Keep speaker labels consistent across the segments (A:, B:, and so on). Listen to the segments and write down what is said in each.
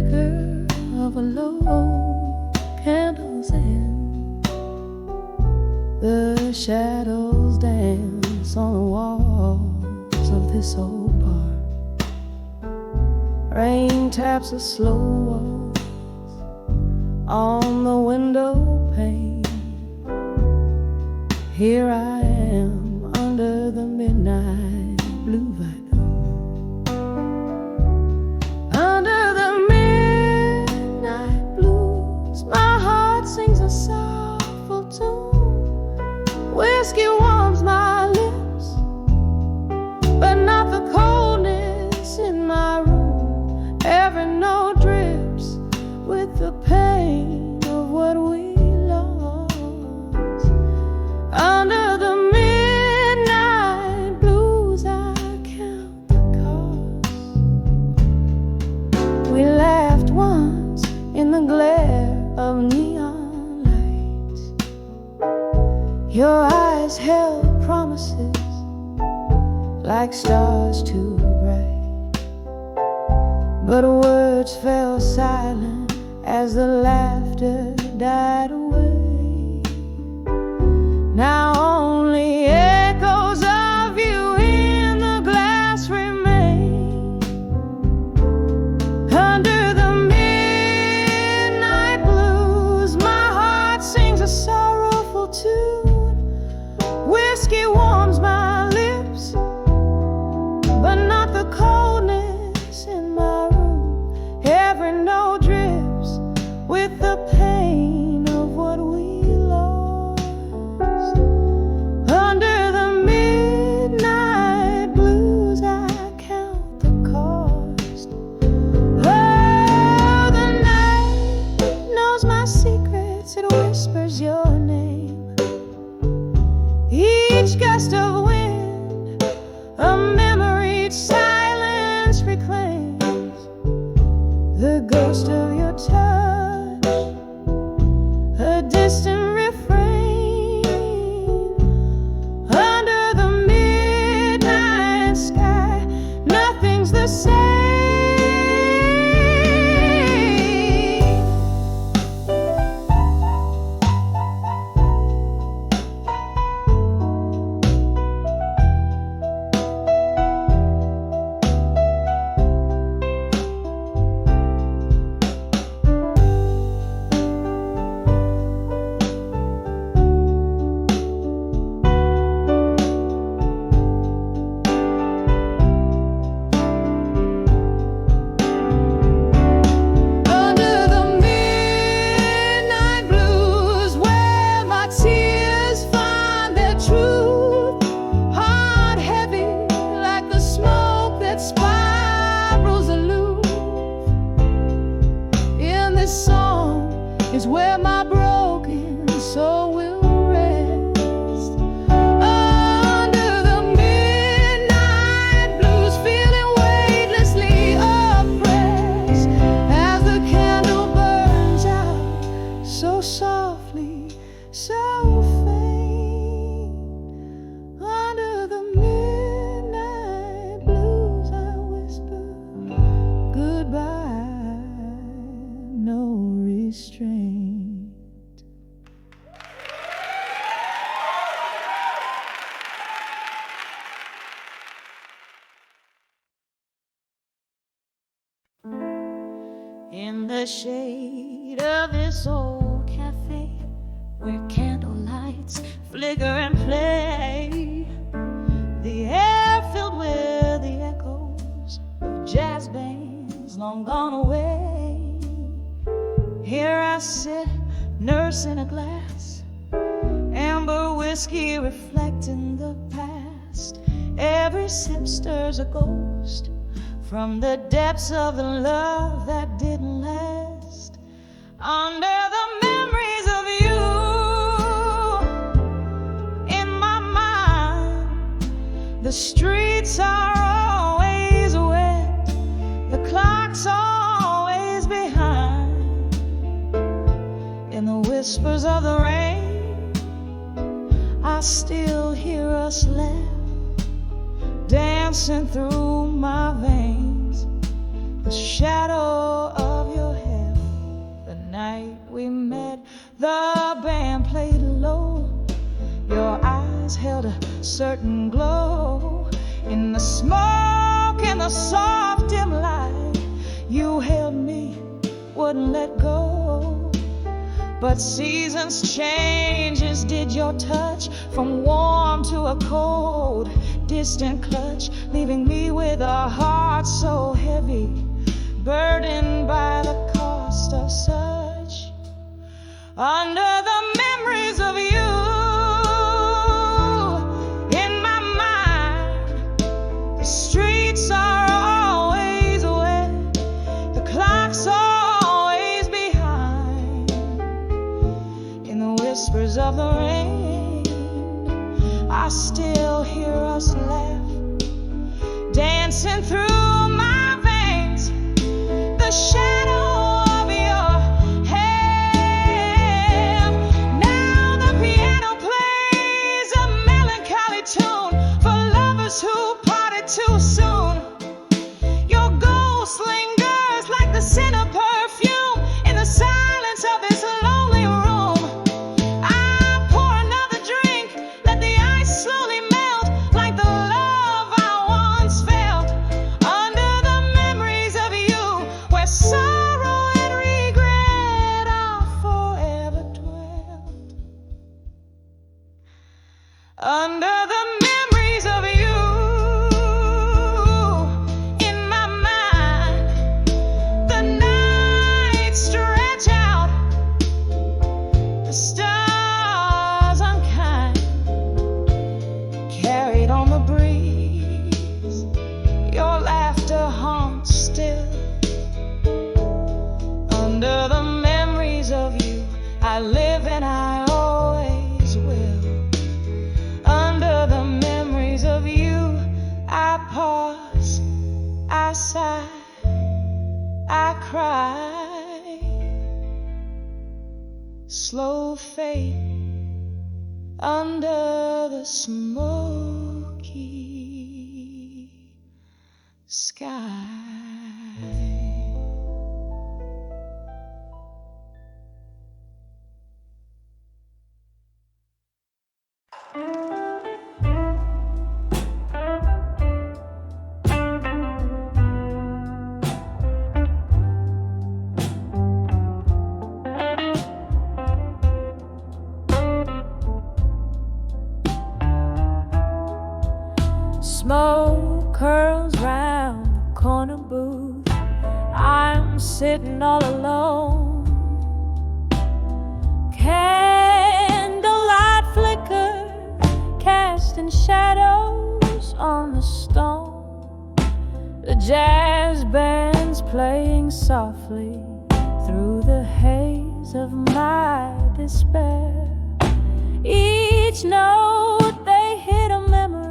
A: flicker of a low candle's end. The shadows dance on the walls of this old park. Rain taps the slow walls on the window pane. Here I am under the midnight blue vinyl. Under the midnight blues, my heart sings a soulful tune. Whiskey warms my lips, but not the coldness in my room. Every note drips with the pain of what we lost. Under the midnight blues, I count the cost. We laughed once in the glare of neon lights. Your eyes held promises like stars too bright, but words fell silent as the laughter died away. Now only echoes of you in the glass remain. Under the midnight blues, my heart sings a sorrowful tune. Whiskey warms my lips, but not the coldness in my room. Every note drips with the pain of what we lost. Under the midnight blues, I count the cost. Oh, the night knows my secrets, it whispers your name. Each gust of wind, a memory silence reclaims. The ghost of your touch, a distant refrain. Under the midnight sky, nothing's the same. Under the midnight blues, where my tears find their truth. Heart heavy like the smoke that spirals aloof. In this song is where my broken soul will rest. Under the midnight blues, feeling weightlessly oppressed as the candle burns out so softly, so faint. Under the midnight blues, I whisper goodbye, no restraint. In the shade of this old cafe, where candlelights flicker and play, the air filled with the echoes of jazz bands long gone away. Here I sit, nursing a glass, amber whiskey reflecting the past. Every sip stirs a ghost from the depths of the love that didn't last. Under the memories of you in my mind, the streets are always wet, the clock's always behind. In the whispers of the rain, I still hear us laugh, dancing through my veins, the shadow of your night we met, the band played low. Your eyes held a certain glow. In the smoke and the soft dim light, you held me, wouldn't let go. But seasons changes did your touch, from warm to a cold, distant clutch, leaving me with a heart so heavy, burdened by the cost of such. Under the memories of you in my mind, the streets are always wet, the clock's always behind. In the whispers of the rain, I still hear us laugh, dancing through my veins, the shadow of your hand. Now the piano plays a melancholy tune for lovers who parted too soon. Your ghost lingers like the scent of perfume in the silence of this lonely room. I pour another drink, let the ice slowly melt like the love I once felt. Under the memories of you, where sorrow and regret are forever dwelt. Under the memories of you in my mind, the nights stretch out, the stars unkind, carried on the breeze. Your laughter haunts still. Under the memories of you, I live and I always will. Under the memories of you, I pause, I sigh, I cry. Slow fade under the smoky sky. Smoke curls round the corner booth. I'm sitting all alone. Candlelight flicker, casting shadows on the stone. The jazz band's playing softly through the haze of my despair. Each note they hit a memory,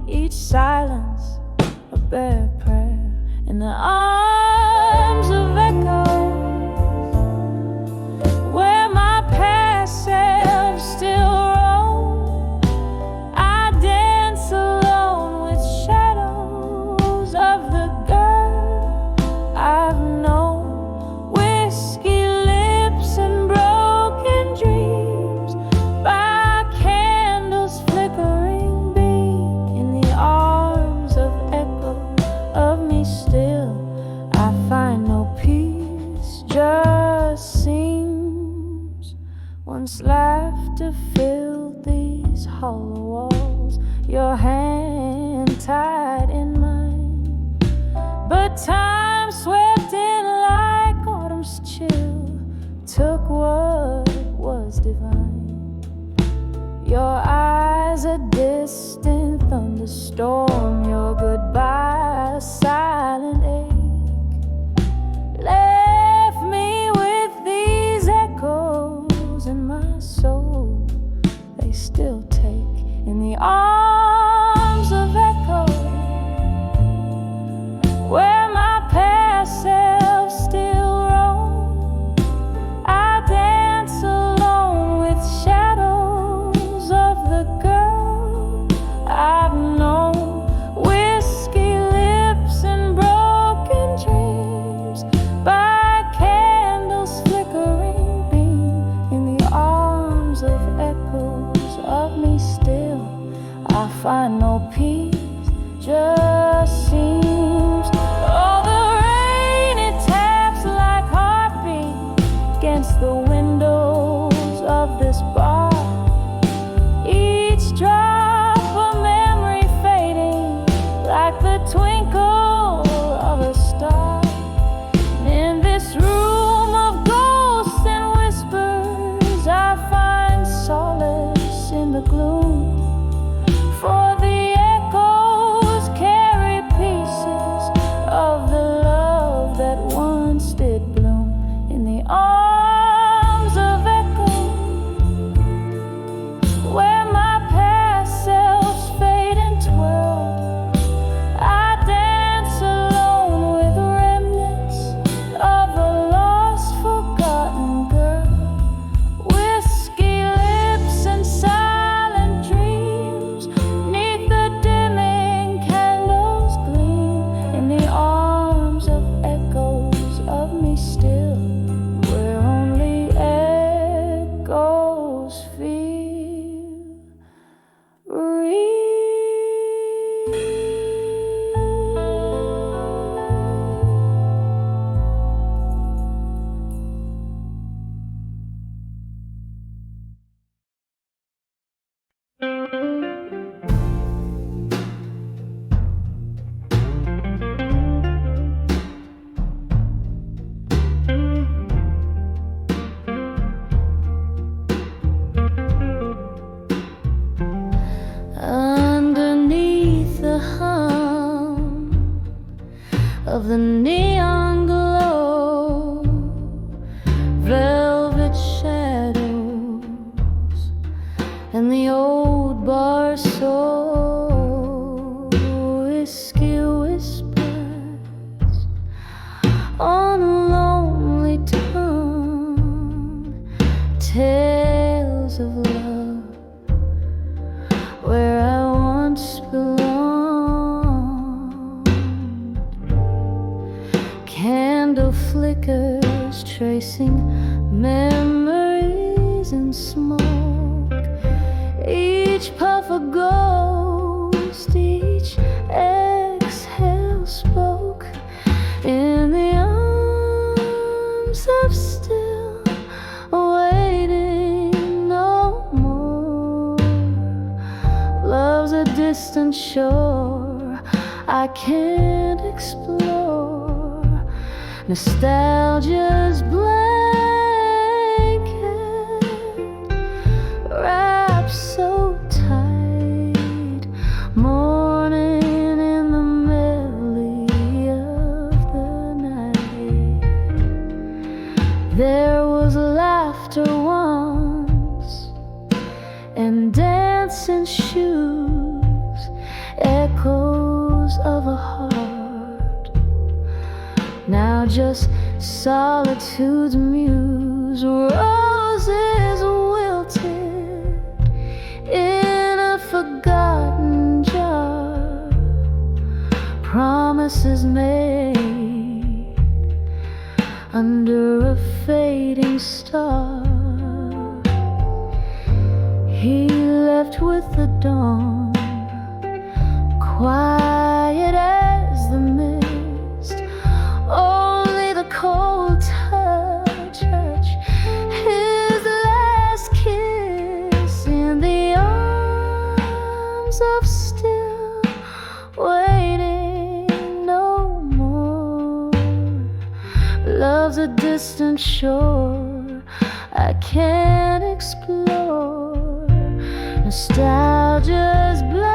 A: each silence a bare prayer. In the arms of echoes, where my past self still roams, I dance alone with shadows of the girl I've known. Whiskey lips and broken dreams, by candles flickering beam. In the arms of echo of me still, I find no peace, just seems. Once laughter filled these hollow walls, your hand tied in mine. But time swept in like autumn's chill, took what was divine. Your eyes a distant thunderstorm, your goodbye a silent ache. Left me with these echoes in my soul, they still take. In the arms of echo, where my past lost did bloom in the arms of echo, where my past selves fade and twirl. I dance alone with remnants of a lost, forgotten girl. Whiskey lips and silent dreams, 'neath the dimming candles gleam in the arms of echoes of me still, where only echoes feel real. Underneath the hum of the neon glow, velvet shadows, and the old bar soul, whiskey whispers on a lonely tongue, tales of love where I once belonged. Candle flickers tracing memories in smoke, each puff a ghost, each exhale spoke in the arms of still waiting no more. Love's a distant shore I can't explore, nostalgia's blanket wrapped so tight, mourning in the melody of the night. There was laughter once and dancing shoes, echoes of a heart, now just solitude's muse. Roses wilted in a forgotten jar, promises made under a fading star. He left with the dawn, quiet as the mist, only the cold touch, his last kiss in the arms of still waiting no more. Love's a distant shore I can't explore, nostalgia's blanket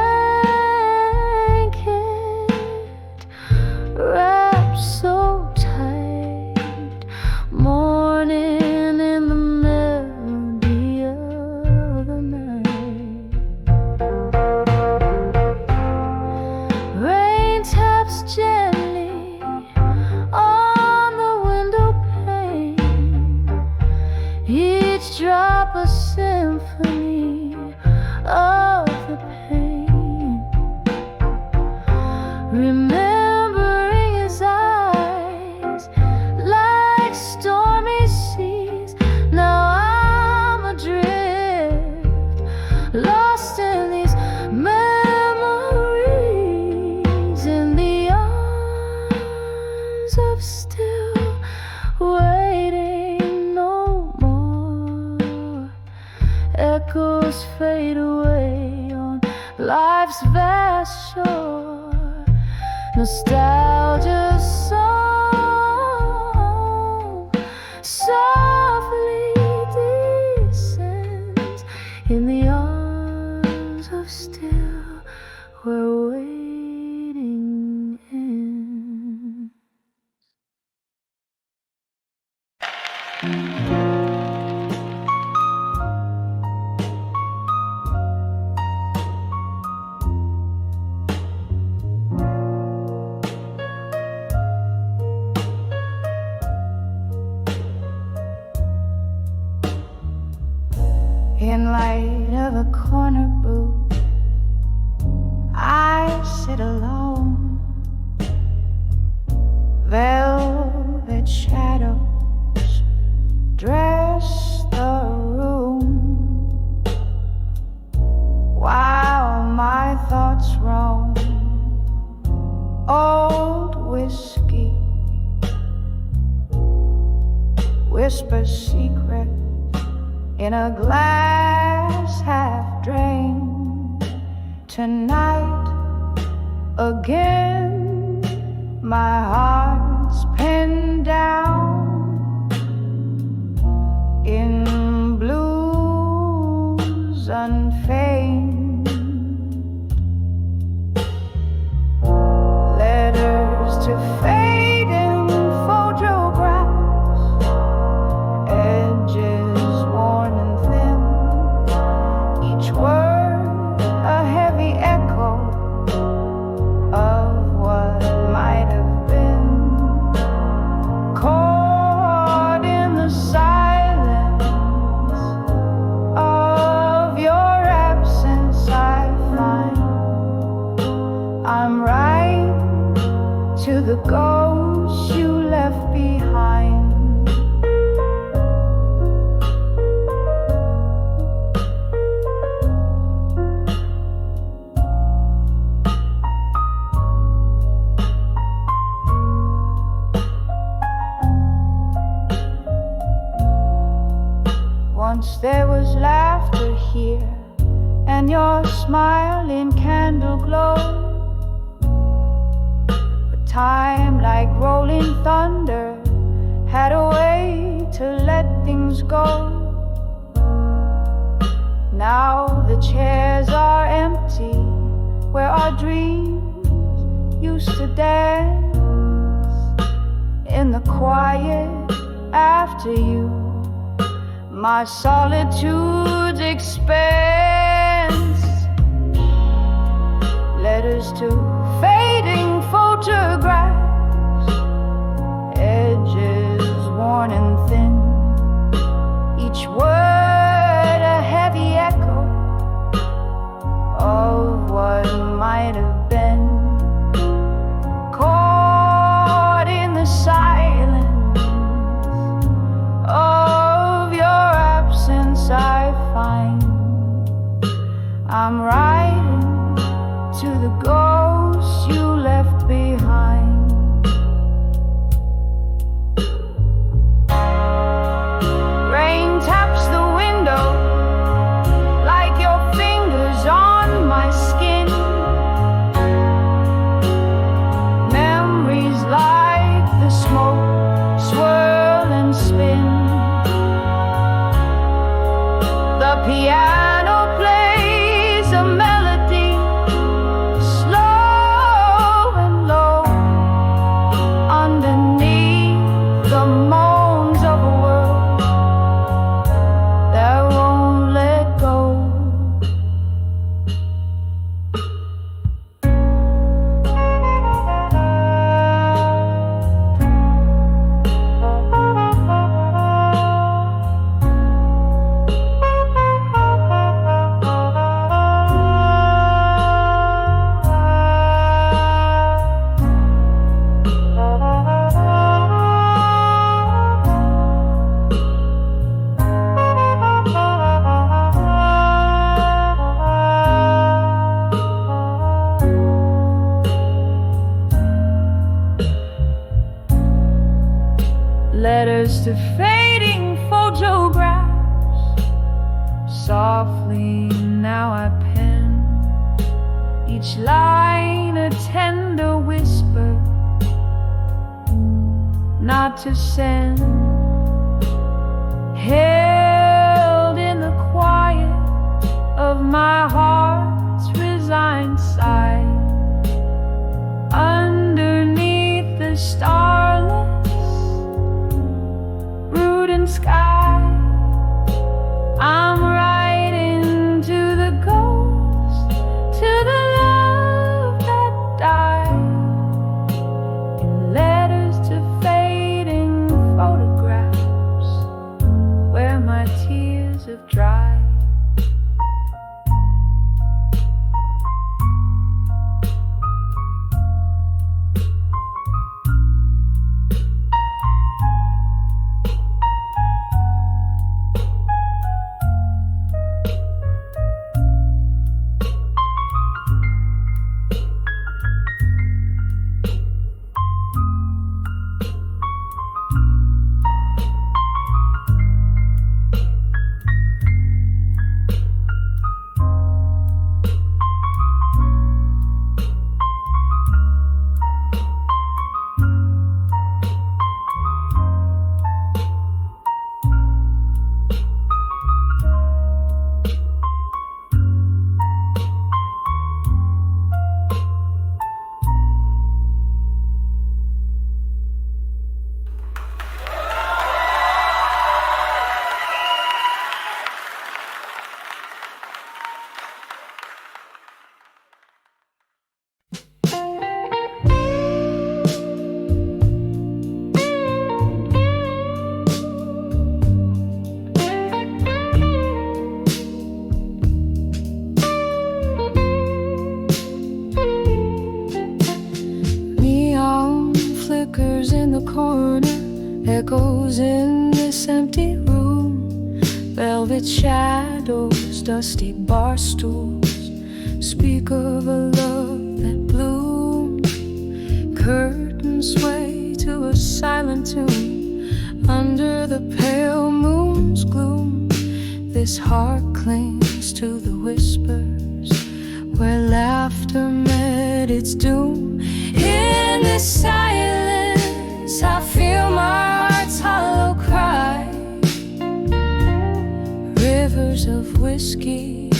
A: wrapped so tight, mourning in the melody of the night. Rain taps gently on the window pane, each drop a symphony of the pain. Remembering his eyes like stormy seas, now I'm adrift, lost in these memories, in the arms of still waiting no more. Echoes fade away on life's vast shore, nostalgia's song softly descends in the arms of still where waiting ends. In light of a corner booth, I sit alone. Velvet shadows dress the room, while my thoughts roam. Old whiskey whispers secret in a glass half drained. Tonight again, my heart's pinned down in blues unfeigned. Letters to fading photographs, edges worn and thin, each word a heavy echo of what might have been. Caught in the silence of your absence, I find I'm right to the ghost you left behind. Once there was laughter here, and your smile in candle glow. But time, like rolling thunder, had a way to let things go. Now the chairs are empty where our dreams used to dance. In the quiet after you, my solitude's expanse. Letters to fading photographs, edges worn and thin, each word a heavy echo of what might have been. Caught in the silence of your absence, I find I'm riding to the ghosts you left behind. Rain taps the window like your fingers on my skin. Memories like the smoke swirl and spin. The piano plays a melody, slow and low, underneath the moans of a world that won't let go. Letters to fading photographs, softly now I pen each line a tender whisper, not to send. Held in the quiet of my heart's resigned sigh, underneath the starless, rude and sky. I'm writing to the ghost, to the love that died, in letters to fading photographs where my tears have dried. Echoes in this empty room, velvet shadows, dusty bar stools speak of a love that bloomed. Curtains sway to a silent tune under the pale moon's gloom. This heart clings to the whispers where laughter met its doom. In this silence I feel my heart's hollow cry. Rivers of whiskey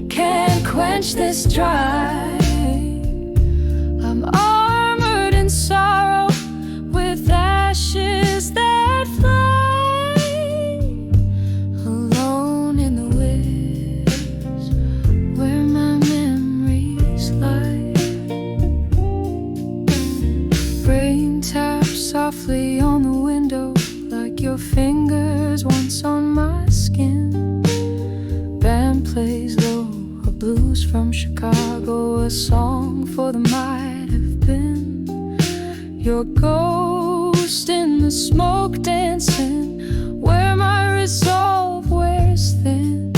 A: can't quench this dry. I'm armored in sorrow with ashes that fly. Alone in the woods where my memories lie. Rain taps softly on the window like your fingers once on my skin. Band plays low, a blues from Chicago, a song for the might have been. Your ghost in the smoke dancing where my resolve wears thin.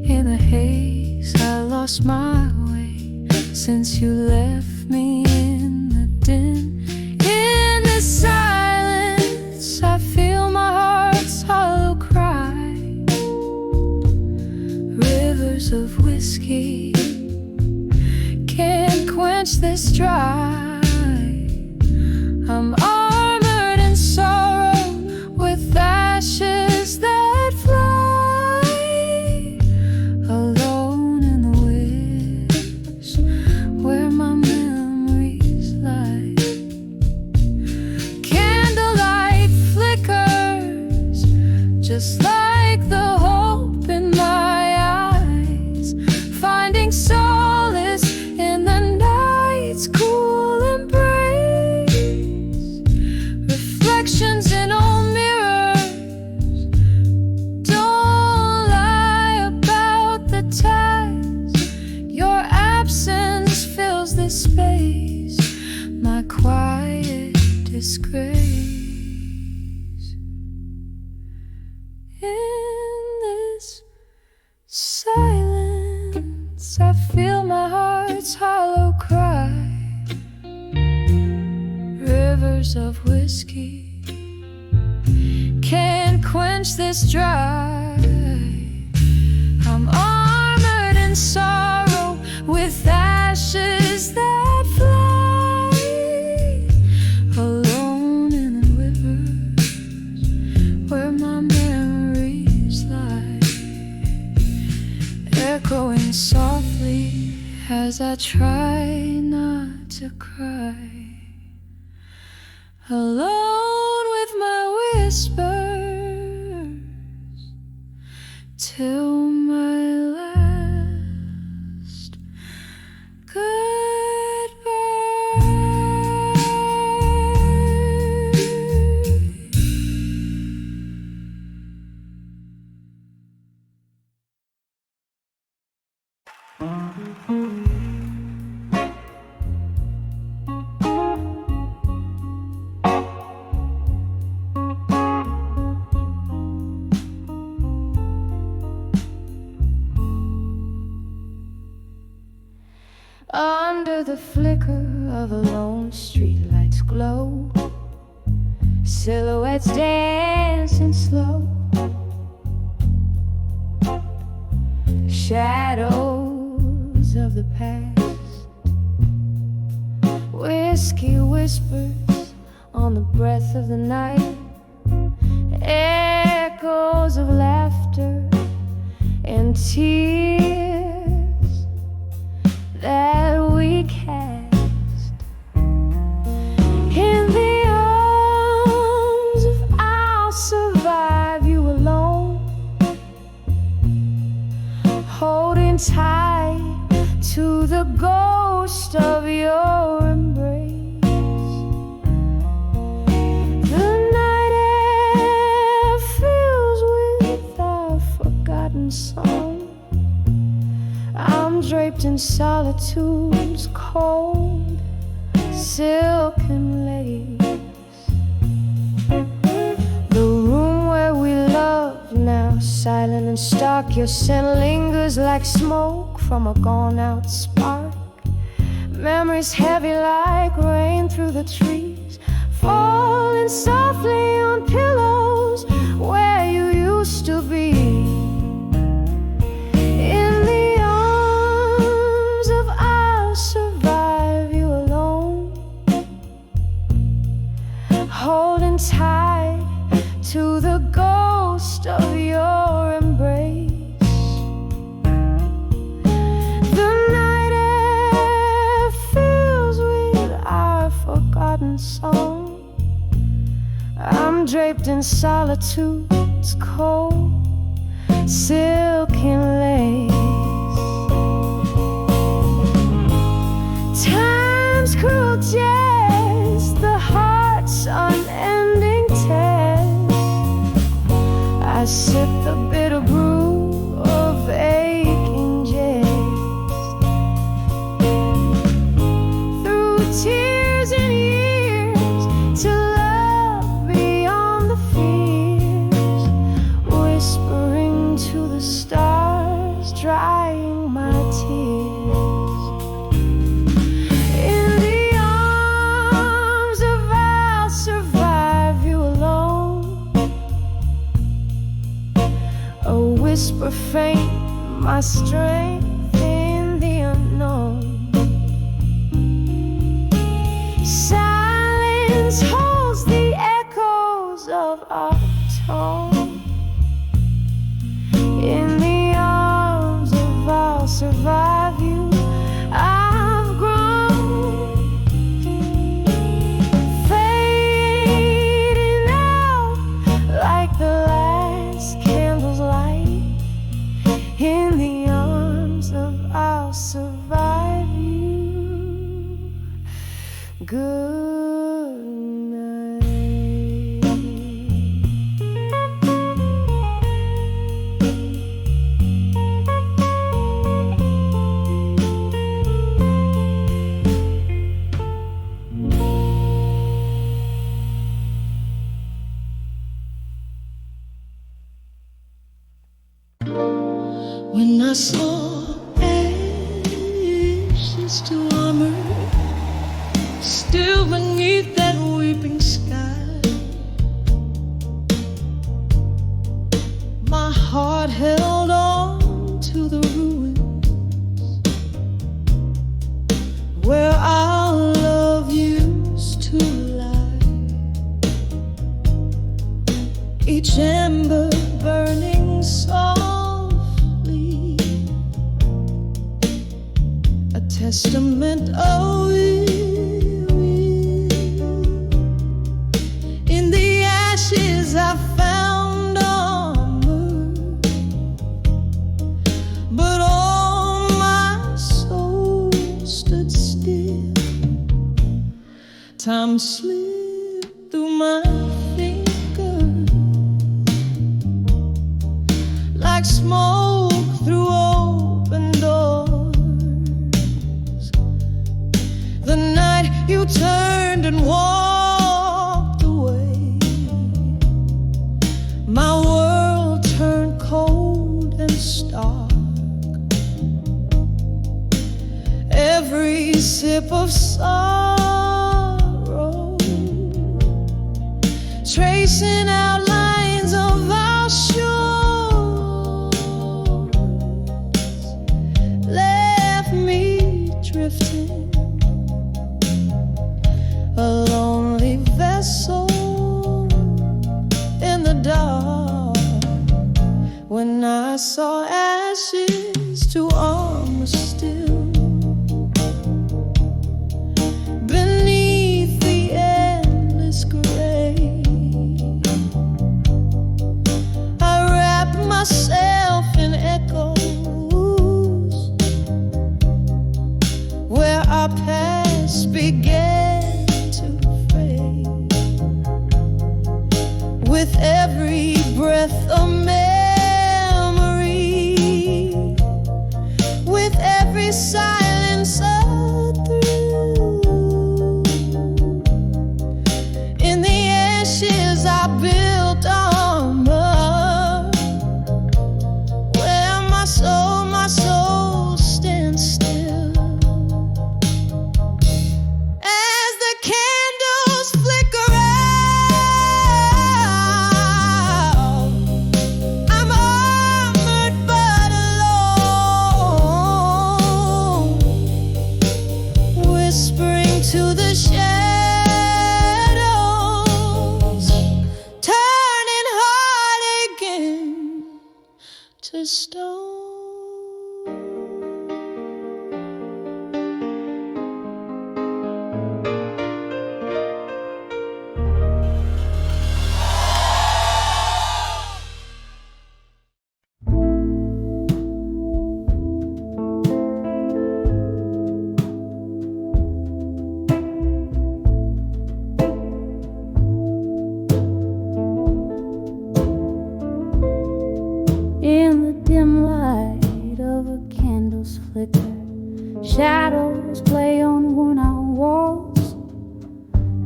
A: In the haze I lost my way since you left me in the din. In the silence I feel my heart's hollow cry. Rivers of whiskey can't quench this dry. I'm armored in sorrow with ashes that fly. Alone in the woods where my memories lie. Candlelight flickers just like the hope in my eyes, finding solace in the night's cool embrace. Reflections in old mirrors don't lie about the task. Your absence fills this space, my quiet disgrace. In this silence I feel my heart's hollow cry. Rivers of whiskey can't quench this dry. I'm armored in sorrow with ashes that fly. Alone in the rivers where my memories lie. Echoing softly as I try not to cry. Alone with my whispers where the flicker of a lone streetlight's glow, silhouettes dancing slow, shadows of the past, whiskey whispers on the breath of the night, echoes of laughter and tears that we cast in the arms of I'll survive you alone, holding tight to the ghost of your embrace. The night air fills with our forgotten song. I'm draped in solitude's cold silken lace. The room where we loved, now silent and stark, your scent lingers like smoke from a gone-out spark. Memories heavy like rain through the trees, falling softly on pillows where you used to be. In the arms of I'll survive you alone, holding tight to the ghost of your embrace. The night air fills with our forgotten song. I'm draped in solitude's cold silken lace. Time's cruel jest, the heart's unending test. I sip the bitter brew of aching jest. Through tears and years, to love beyond the fears, whispering to the stars, drying my tears. In the arms of I'll survive you alone, a whisper faint, my strength in the unknown. Silence holds the echoes of our tone. In the arms of I'll survive you, I've grown, fading out like the last candle's light. In the arms of I'll survive you. Good night. When I saw ashes to armor still beneath that weeping sky, my heart held on to the ruins where our love used to lie. Each ember burning softly, a testament of in the ashes I found armor, but all my soul stood still. Time slipped through my fingers like smoke through open doors. The night you turned and walked away, my world turned cold and stark. Every sip of sorrow, tracing outlines of our shores, left me drifting, a lonely vessel in the dark, when I saw ashes to armor still beneath the endless gray. I wrapped myself in echoes where our past began to fade, with every breath a memory, with every silence a thrill. In the ashes I built armor, where my soul stands still. As the candles flicker out, I'm armored but alone, whispering to the shadows, turning heart again to stone. In the dim light of a candle's flicker, shadows play on worn-out walls,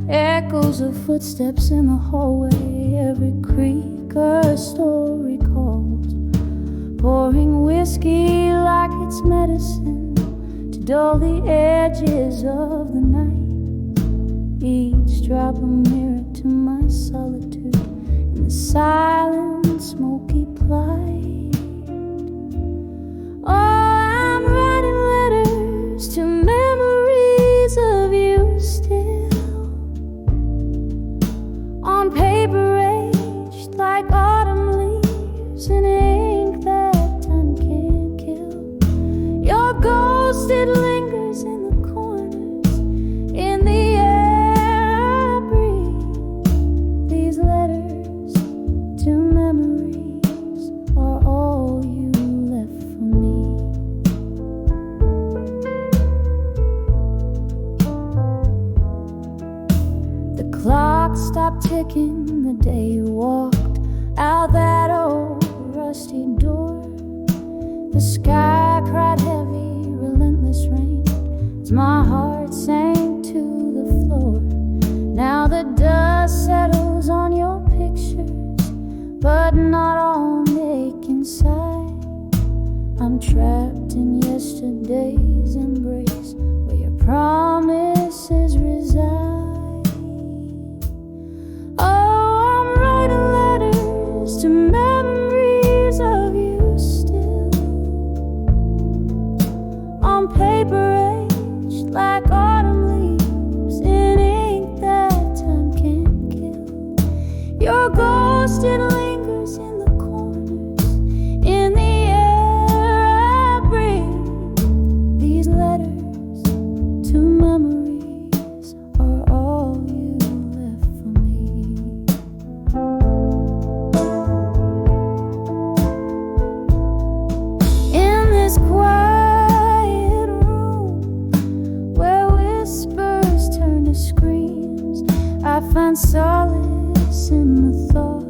A: echoes of footsteps in the hallway, every creak a story calls, pouring whiskey like it's medicine to dull the edges of the night, each drop a mirror to my solitude in the silent smoky plight. Oh, I'm writing letters to memories of you still, on paper aged like autumn leaves in ink that time can't kill. Your ghost, it lingers in the corners, in the air I breathe. These letters to memories are all you left for me. The clock stopped ticking the day you walked out that old rusty door. The sky cried heavy, relentless rain as my heart sank to the floor. Now the dust settles on your pictures, but not all make inside. I'm trapped in yesterday's embrace, where your promises reside. Oh, I'm writing letters to memories of you still, on paper aged like autumn leaves in ink that time can't kill. Your ghost, it lingers in the corners, in the air I breathe. These letters to memories are all you left for me. In this quiet room where whispers turn to screams, I find solace in the thought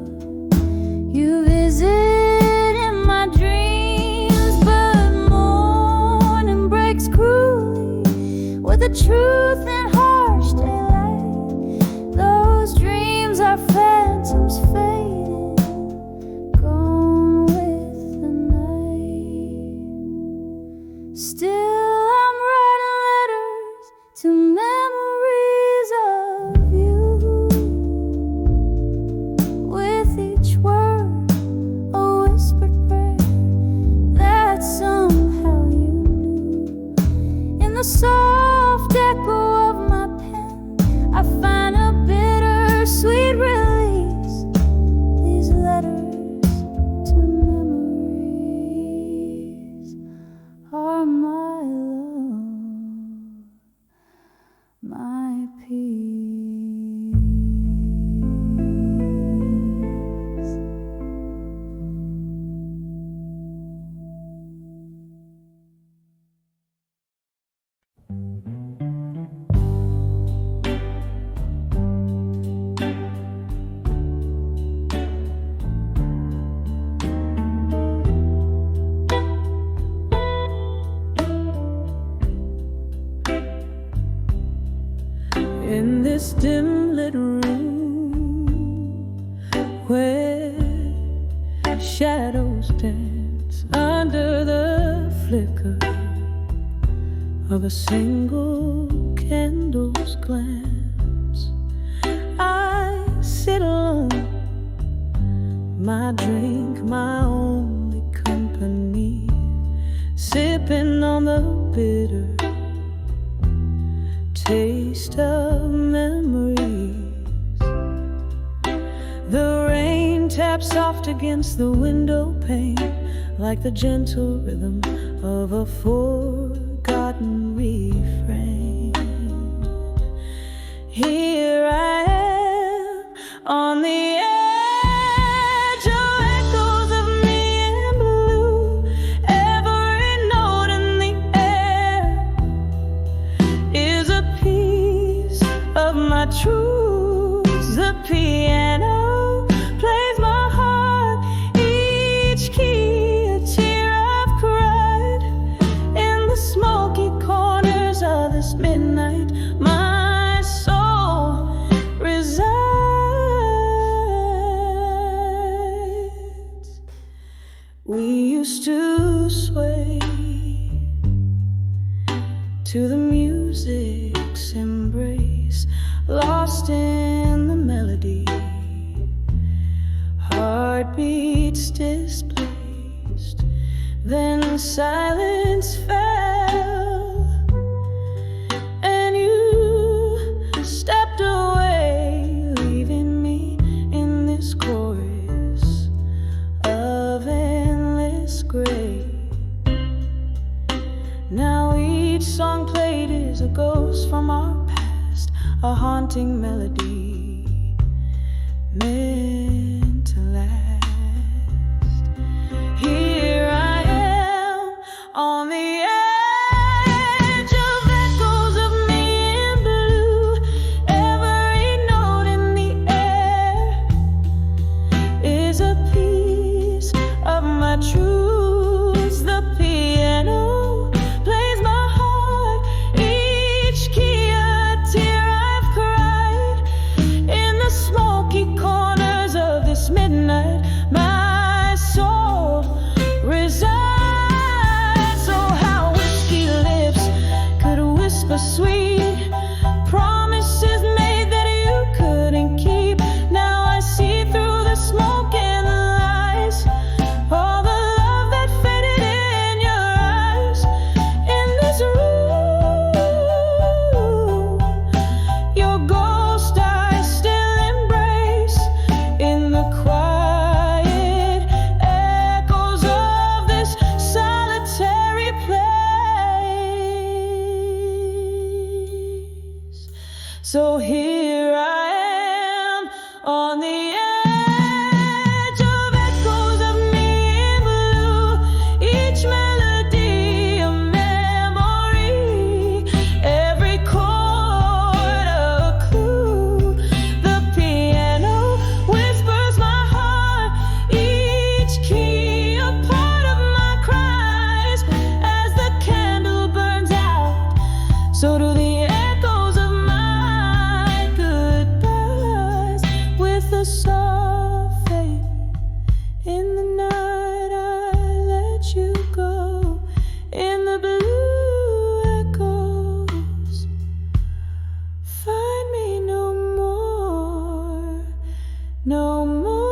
A: you visit in my dreams. But morning breaks cruelly with the truth and harsh daylight. Those dreams are phantoms fading, gone with the night. Still I'm writing letters where shadows dance under the flicker of a single candle's glance. I sit alone, my drink, my only company, sipping on the bitter taste of memories. The rain taps soft against the window pane like the gentle rhythm of a forgotten refrain. Here I am on the edge of echoes of me in blue. Every note in the air is a piece of my truth. The piano plays my heart, each key a tear I've cried. In the smoky corners of this midnight, my soul resides. We used to sway to the music's embrace, lost in the melody, heartbeats displaced. Then silence fell, and you stepped away, leaving me in this chorus of endless gray. Now each song played is a ghost from our past, a haunting melody meant to last. Here I am on the edge of echoes of me in blue. Every note in the air is a piece of my truth. The piano plays my heart, each key a tear I've cried. In the smoky corners of this midnight, my soul resides. So how whiskey lips could whisper sweet promises made that you couldn't keep. Now I see through the smoke and the lies, all the love that faded in your eyes. In this room, your ghost I still embrace. In the quiet echoes of this solitary place. So here I am on the edge of echoes of me in blue. Each melody a memory, every chord a clue. The piano whispers my heart, each key a part of my cries. As the candle burns out, so do the echoes of my goodbyes. With a soft fade in the night, I let you go. In the blue echoes, find me no more, no more.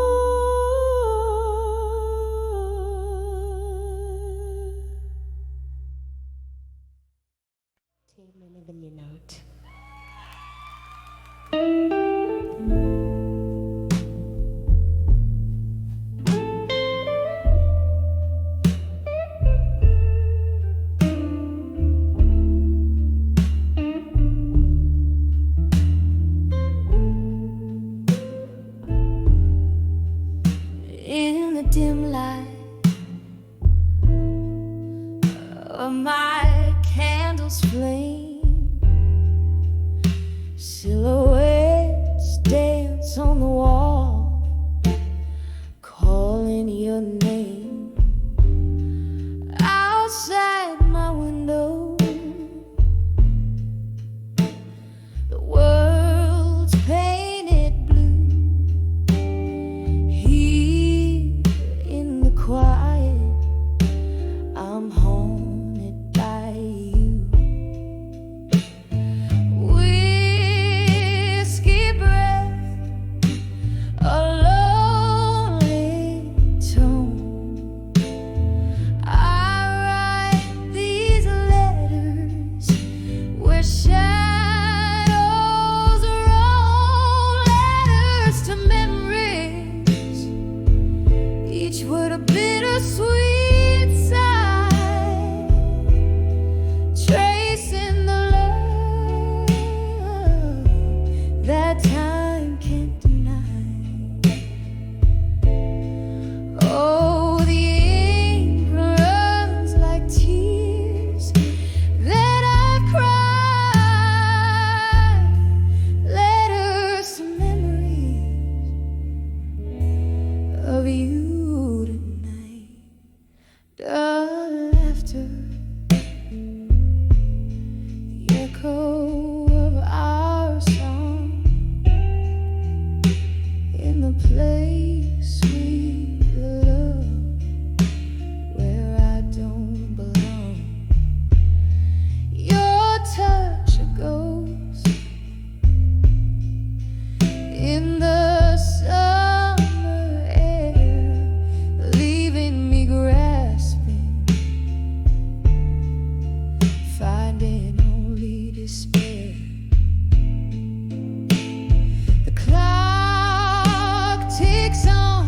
A: In the dim light of my candle's flame, silhouettes dance on the wall, calling your name. Outside my window, the world's painted blue. of you tonight. The laughter, the echo of our song in the place we love, where I don't belong. Your touch, a ghost in the summer air, leaving me grasping, finding only despair. The clock ticks on,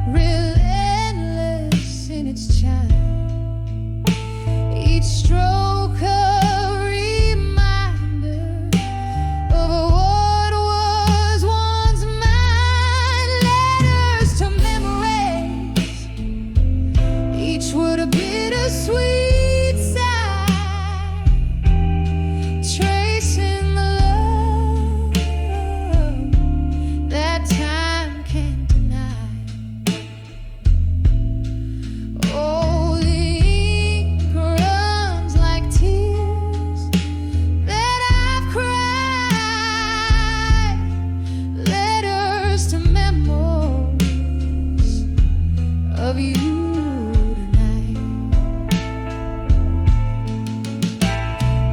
A: relentless in its chime, each stroke a reminder of what was once mine. Letters to memories, each word a bittersweet sigh, tracing the love that time can't deny. Oh, the ink runs like tears that I've cried. Letters to memories of you tonight.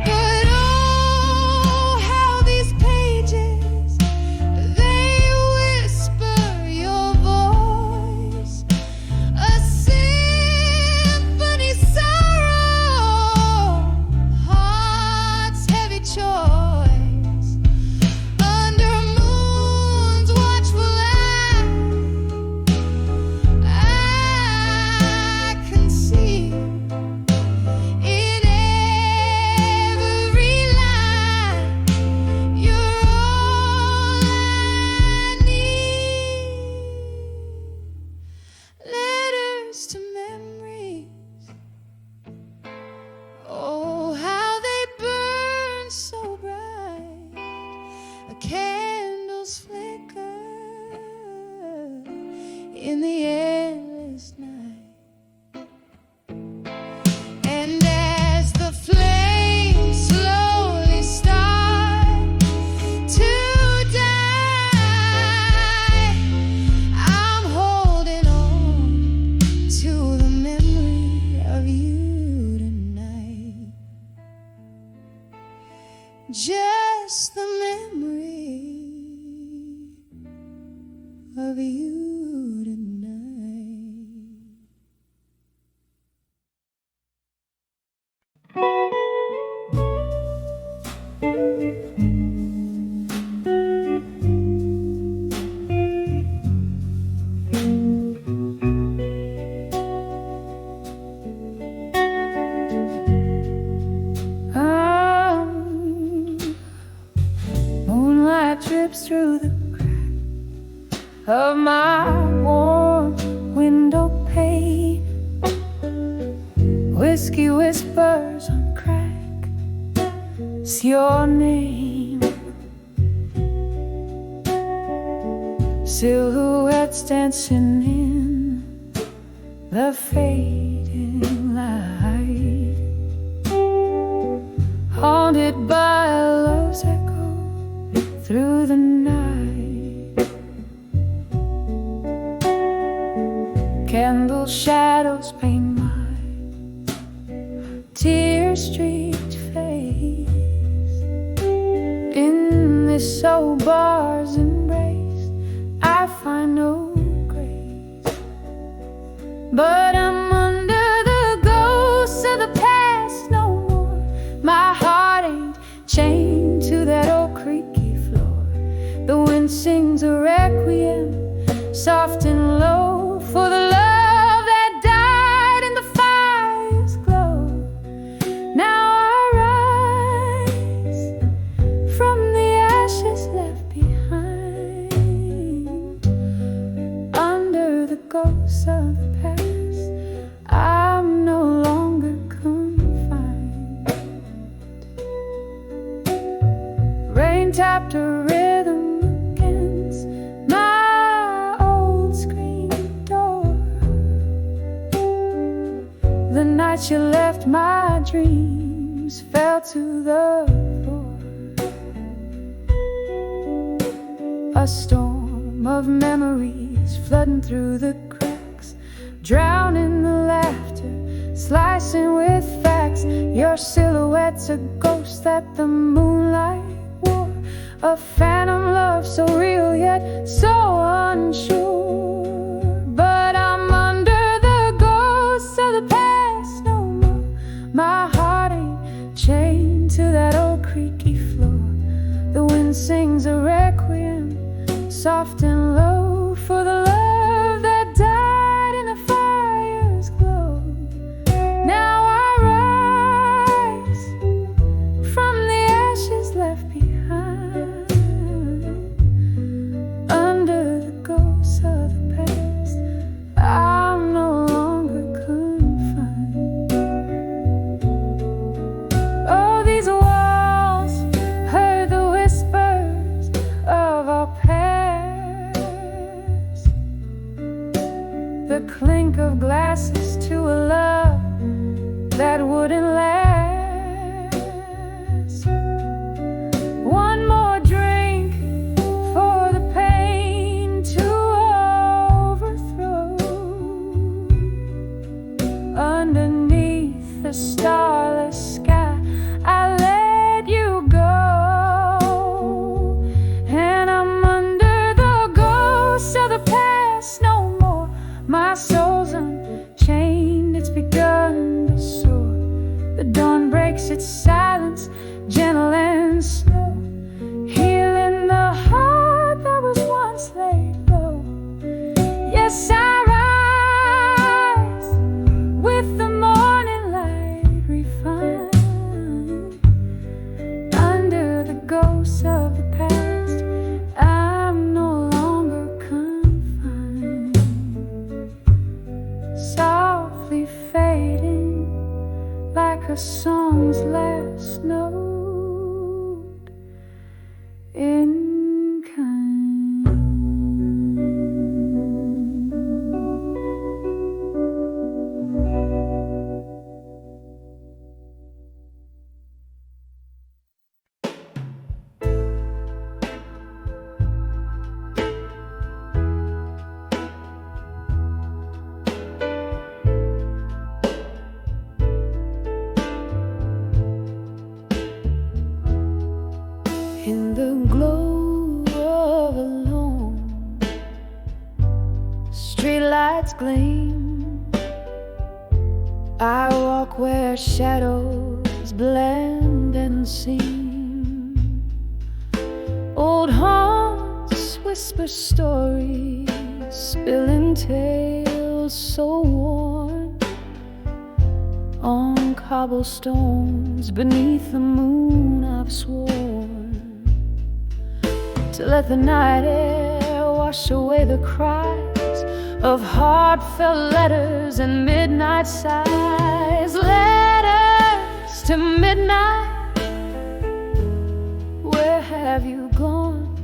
A: But oh, how these pages, they whisper your voice, a symphony sorrow, heart's heavy choice. Under moon's watchful eye, I can see in every line you're all I need. Letters to memories, oh, how they burn so bright. A candle's flicker in the endless night. And as the flames slowly start to die, I'm holding on to the memory of you tonight. Just the memory of you tonight. Moonlight drips through the crack of my warm window pane. Whiskey whispers on crack, it's your name. Silhouettes dancing in the fading light, haunted by love's echo through the night. Candle shadows paint my tear-streaked face. In this old bar's embrace, I find no grace. But I'm under the ghosts of the past no more. My heart ain't chained to that old creaky floor. The wind sings a requiem, soft and low, for the love that died in the fire's glow. Now I rise from the ashes left behind. Under the ghosts of the past, I'm no longer confined. Rain tapped a rhythm against my old screen. you left, my dreams fell to the floor. A storm of memories flooding through the cracks, drowning the laughter, slicing with facts. Your silhouette's a ghost that the moonlight wore, a phantom love so real yet so unsure. But I'm under the ghosts of the past no more. My heart ain't chained to that old creaky floor. The wind sings a requiem, soft and low, for the love that died in the fire's glow. Now I rise from the ashes left behind, under the ghosts of the past. I'm no longer confined. Oh, these walls heard the whispers of our past, the clink of glasses to a love that wouldn't last. One more drink for the pain to overthrow. Underneath the starless sky, I let you go, and I'm under the ghosts of the past no more. My soul's unchained, it's begun to soar. The dawn breaks its silence, gentle and slow, healing the heart that was once laid low. Yes, I rise with the morning light refined, under the ghosts of the past. I'm no longer confined. Softly fading like a song's last note in kind. In the glow of a lone streetlights gleam, I walk where shadows blend and seem. Old haunts whisper stories, spilling tales so worn on cobblestones beneath the moon. I've sworn to let the night air wash away the cries of heartfelt letters and midnight sighs. Letters to midnight, where have you gone?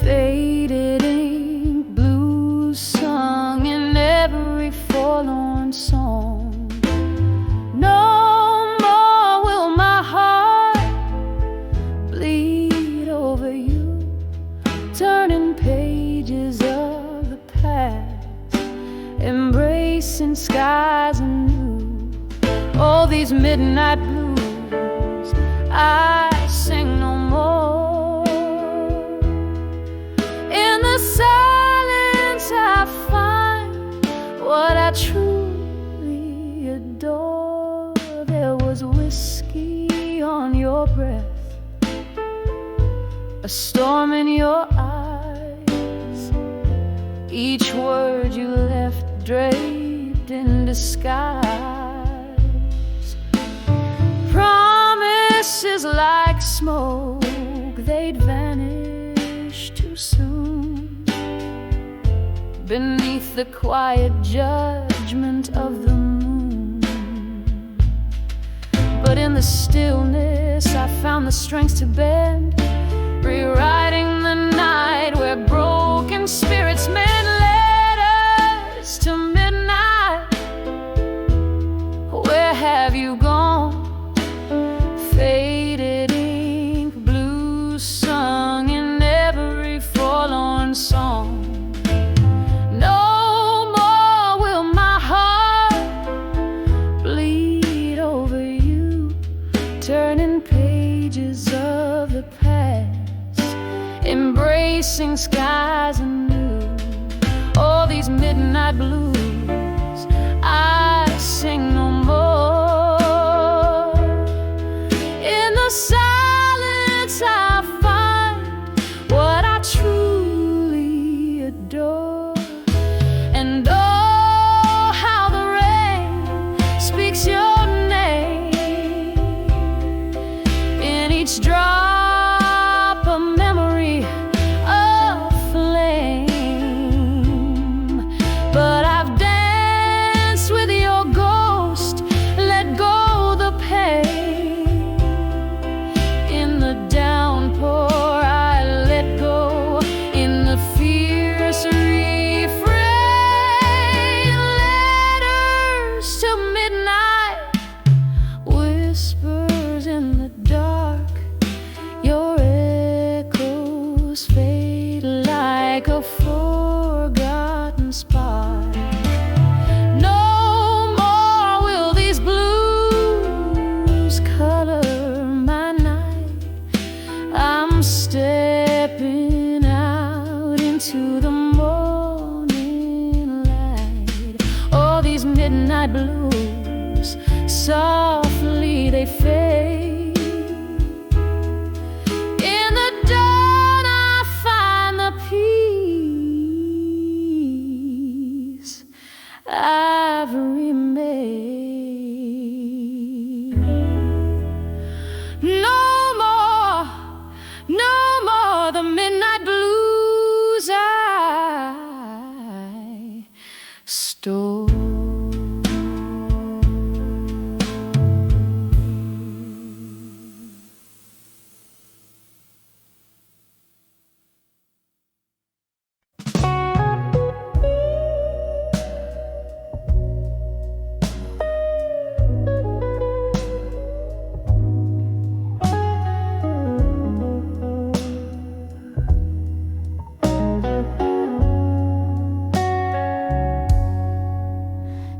A: Faded ink, blues sung in every forlorn song. No more will my heart bleed over you, turning pages of the past, embracing skies anew. All these midnight blues I sing no more. In the silence I find what I truly adore. There was whiskey on your breath, a storm in your eyes, each word you left draped in disguise. Promises like smoke, they'd vanish too soon beneath the quiet judgment of the moon. But in the stillness I found the strength to bend, rewriting the night where broken spirits mend. Letters to midnight, sing skies anew. Oh, these midnight blues I sing no more. In the silence I find what I truly adore. And oh, how the rain speaks your name in each drop a memory of flame. But I've danced with your ghost, let go the pain. In the downpour I let go, in the fierce refrain. Letters till midnight, whispers in the dark. Your echoes fade like a forgotten spark. No more will these blues color my night. I'm stepping out into the morning light. Oh, these midnight blues, softly they fade. In the dawn I find the peace I've remade. No more, no more the midnight blues I stole.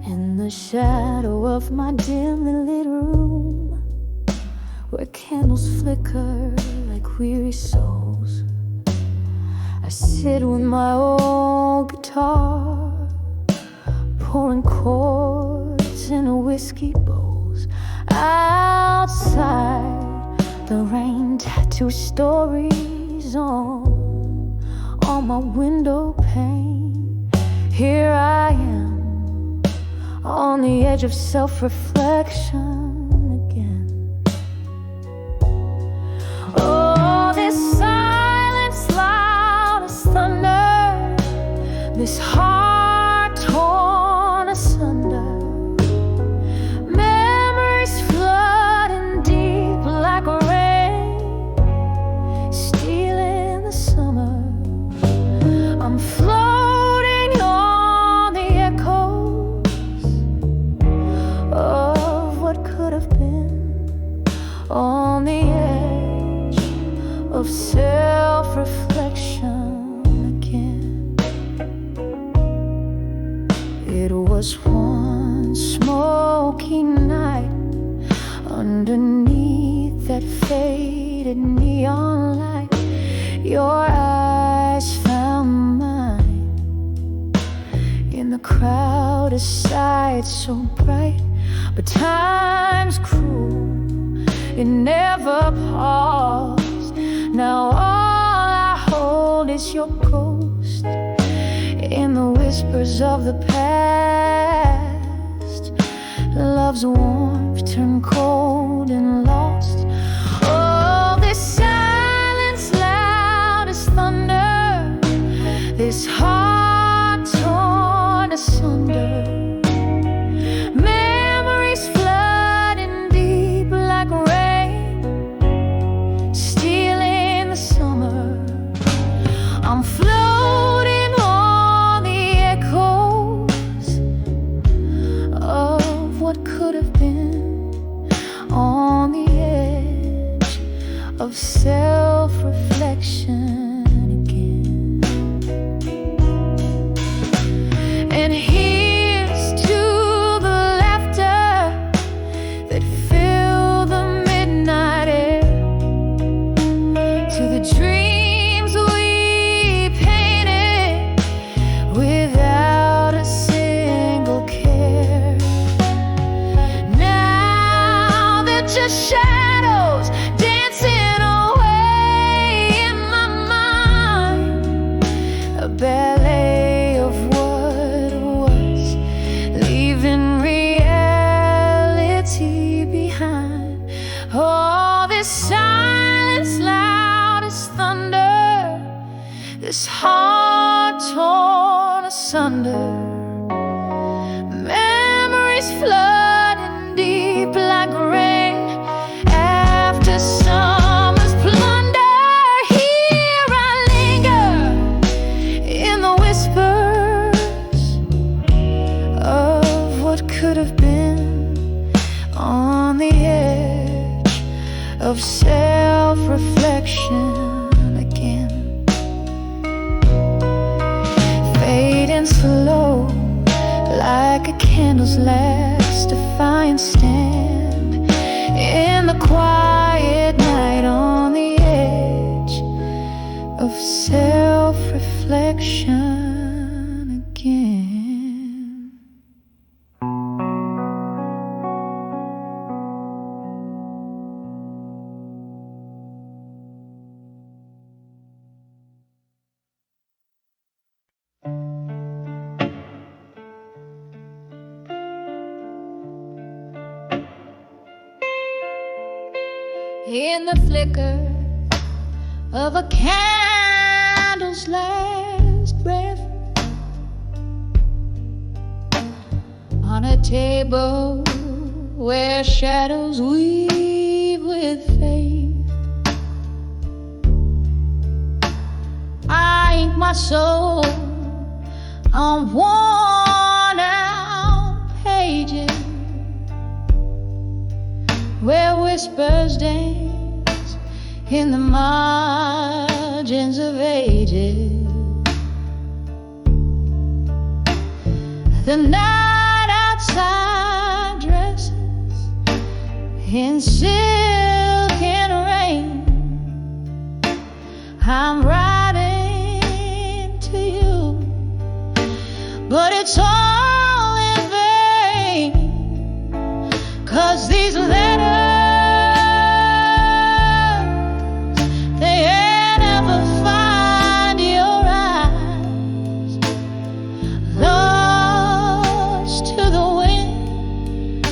A: In the shadow of my dimly lit room, where candles flicker like weary souls, I sit with my old guitar, pouring chords in whiskey bowls. Outside, the rain tattoos stories on my window pane. Here I am, on the edge of self-reflection again. Oh, this silence loud as thunder, this heart torn asunder. Memories flooding deep like rain, stealing the summer. I'm floating on the echoes of what could have been, on the edge of self-reflection again. It was one smoky night underneath that faded neon light. Your eyes found mine in the crowded sight, so bright, but time's cruel, it never paused. Now all I hold is your ghost in the whispers of the past. Love's warmth turned cold and lost. Oh, this silence loud as thunder, this heart torn asunder. Memories flooding deep like rain, stealing the summer. I'm floating on the echoes of what could have been, on the asunder, memories flooding deep like rain after summer's plunder. Here I linger in the whispers of what could have been, on the edge of self-reflection again. Fading slow like a candle's last defiant stand in the quiet night, on the edge of self-reflection again. In the flicker of a candle's last breath, on a table where shadows weave with faith, I ink my soul on worn out pages where whispers dance in the margins of ages. The night outside dresses in silk and rain. I'm writing to you, but it's all in vain, 'cause these letters, they ain't ever find your eyes. Lost to the wind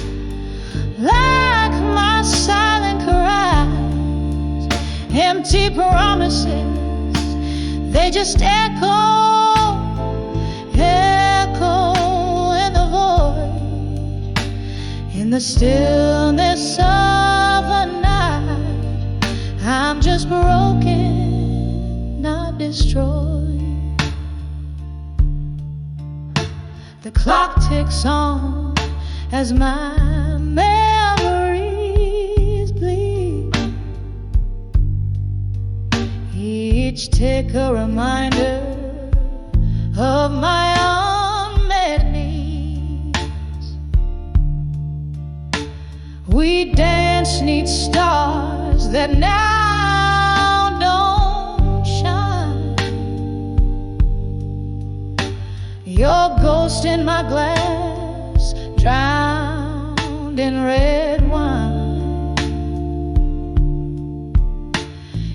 A: like my silent cries. Empty promises, they just echo in the void, in the stillness of a night. I'm just broken, not destroyed. The clock ticks on as my memories bleed, each tick a reminder of my unmet needs. We dance 'neath stars that now don't shine. Your ghost in my glass, drowned in red wine.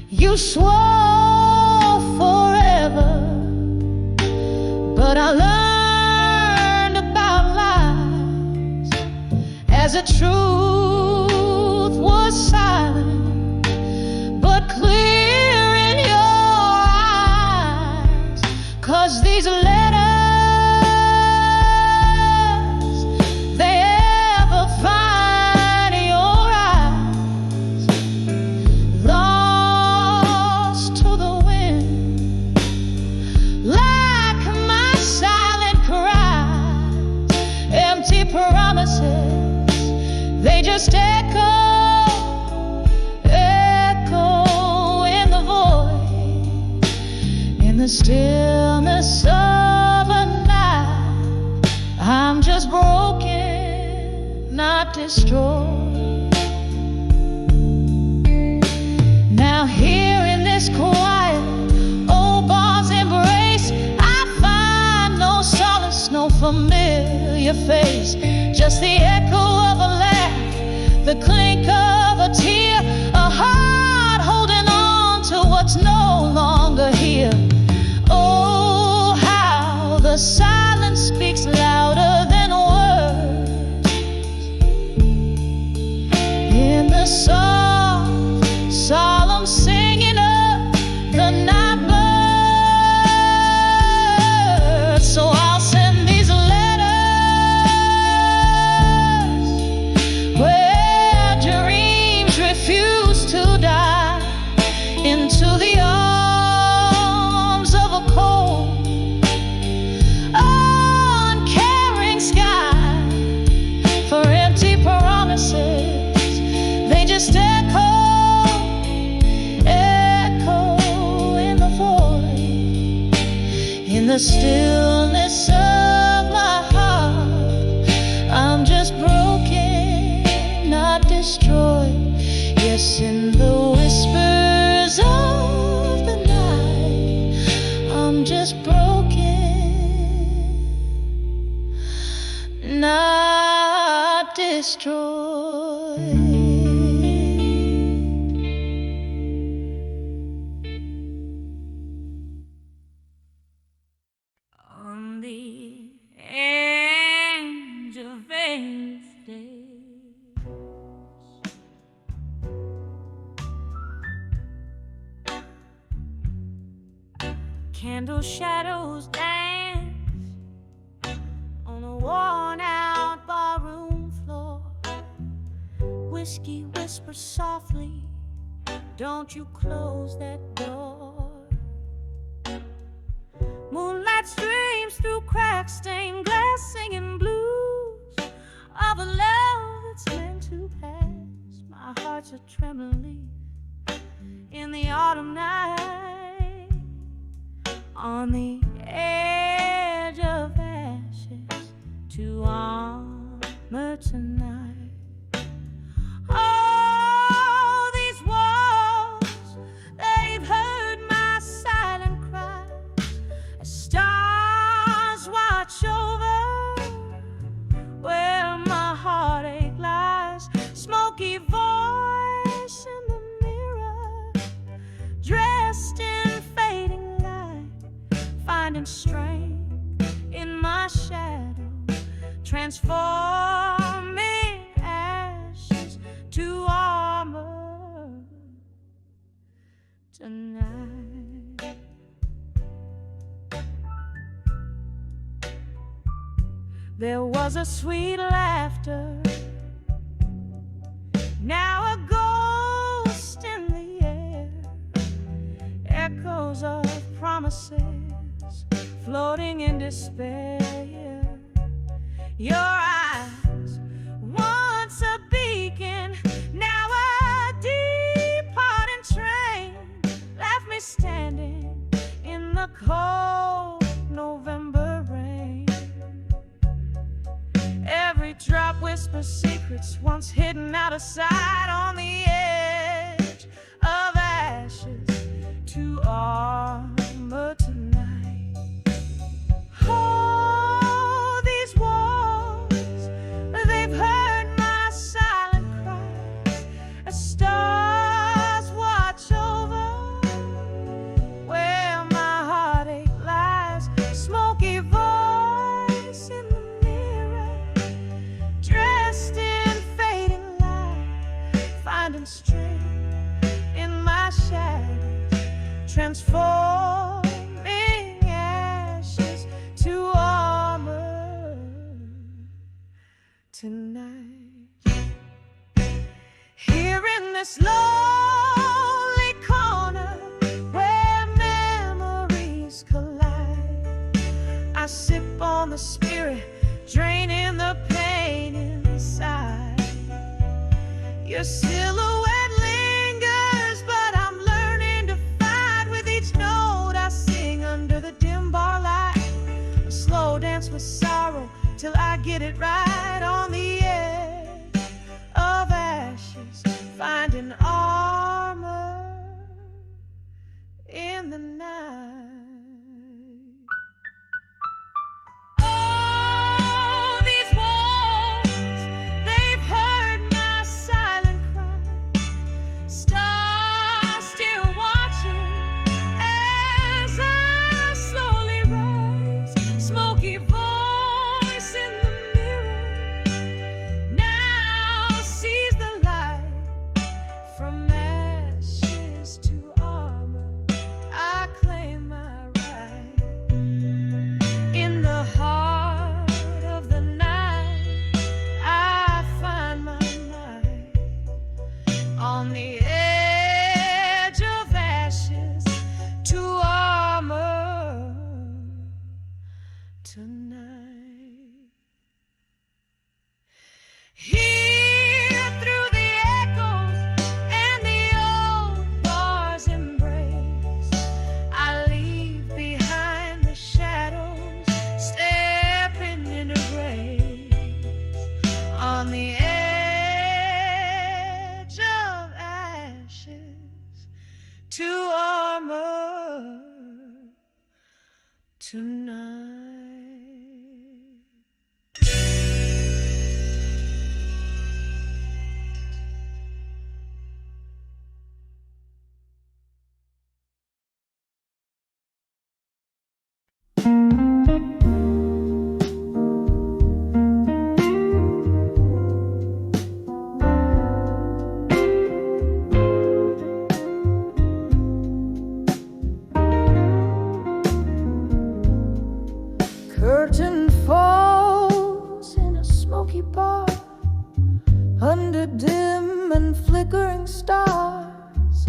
A: You swore forever, but I learned about lies as a truth was silent, but clear in your eyes. 'Cause these letters, they ever find your eyes. Lost to the wind like my silent cries. Empty promises, they just echo in the void, in the stillness of a night. I'm just broken, not destroyed. Now here in this quiet old bar's embrace, I find no solace, no familiar face, just the echo of a laugh, the clink of a tear, a heart holding on to what's no longer here. Oh, how the silence speaks louder than words. In the soft, solemn singing of the night bird. So the stillness of my heart. I'm just broken, not destroyed. Yes, in the whispers of the night, I'm just broken, not destroyed. On the edge of Wednesday, candle shadows dance on a worn-out barroom floor. Whiskey whispers softly, don't you close that door. Moonlight streams through cracks, stained glass, singing blues of a love that's meant to pass. My heart's a trembling leaf in the autumn night, on the edge of ashes to armor tonight. Oh, these walls, they've heard my silent cry. Stars watch over where my heartache lies. Smoky voice in the mirror, dressed in fading light, finding strength in my shadow, transforming ashes to armor tonight. There was a sweet laughter, now a ghost in the air, echoes of promises floating in despair. Your eyes, once a beacon, now a departing train, left me standing in the cold November rain. Every drop whispers secrets once hidden out of sight, on the edge of ashes to armor tonight. Oh, these walls, they've heard my silent cries. Stars watch over where my heartache lies. Smoky voice in the dressed in fading light, finding strength in my shadows, transforming ashes to armor tonight. Here in this lonely corner where memories collide, I sip on the spirit, draining the pain inside. Your silhouette lingers, but I'm learning to fight with each note I sing under the dim bar light. A slow dance with sorrow till I get it right, on the edge of ashes, finding armor in the night. On the edge of ashes to armor tonight. Here through the echoes and the old bar's embrace, I leave behind the shadows Curtain falls in a smoky bar, under dim and flickering stars.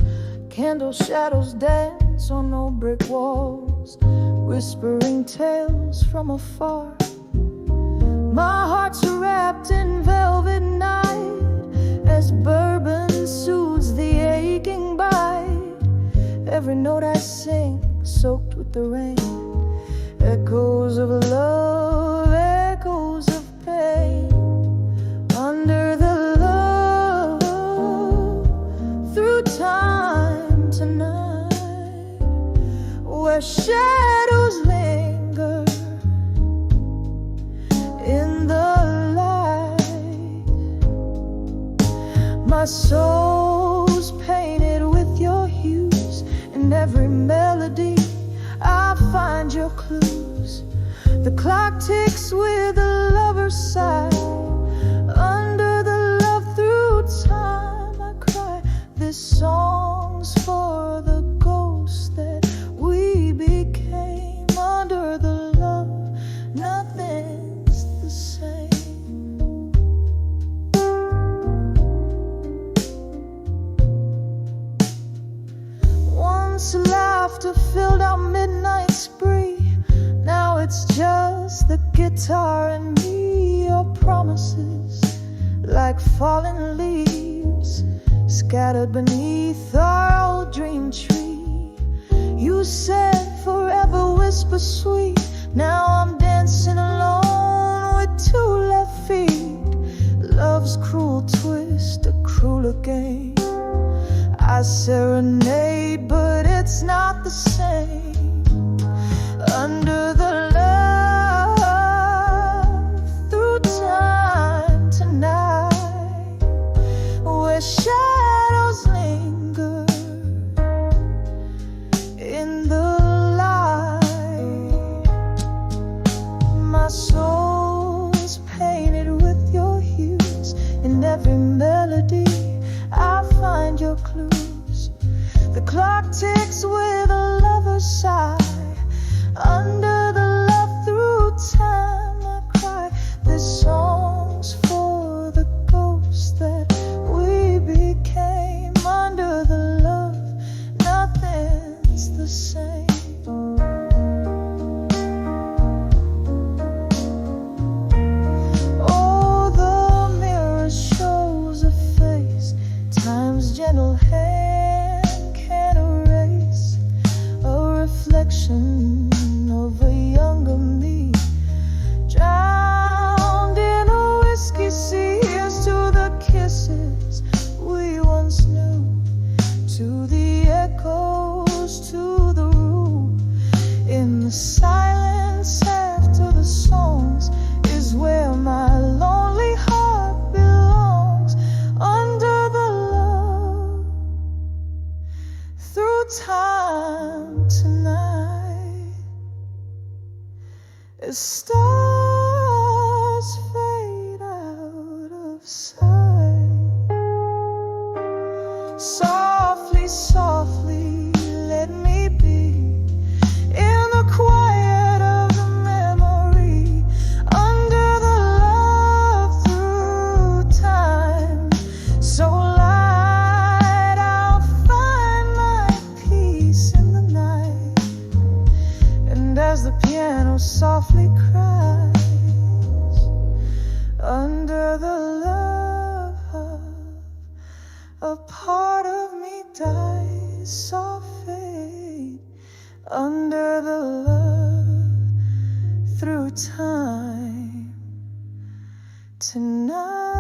A: Candle shadows dance on old brick walls, whispering tales from afar. My heart's wrapped in velvet night, as bourbon soothes the aching bite. Every note I sing, soaked with the rain, echoes of love, echoes of pain. Under the love, through time tonight, where shadows linger in the light. My soul's painted with your hues, in every melody I find your clues. The clock ticks with a lover's sigh. Under the love, through time I cry. This song's for the ghosts that we became. Under the love, nothing's the same. Once laughter filled our midnight spree, now it's just the guitar and me. Your promises, like fallen leaves, scattered beneath our old dream tree. You said forever, whisper sweet. Now I'm dancing alone with two left feet. Love's cruel twist, a crueler game. I serenade, but it's not the same. Under the love, through time tonight, where shadows linger in the light. My soul's painted with your hues, in every melody I find your clues. The clock ticks with a lover's sigh. Under the love, through time I cry. This song's for the ghosts that we became. Under the love, nothing's the same. Oh, the mirror shows a face time's gentle hand can erase. A reflection of a younger me, drowned in a whiskey sea. Here's to the kisses we once knew, to the echoes, to the room. In the silence after the songs is where my lonely heart belongs. Under the love, through time tonight, as stars fade out of sight. Softly, softly, let me be in the quiet of the memory. Under the love, through time, so light, I'll find my peace in the night. And as the piano softly cries, under the love, a part of me dies, soft fade. Under the love, through time tonight.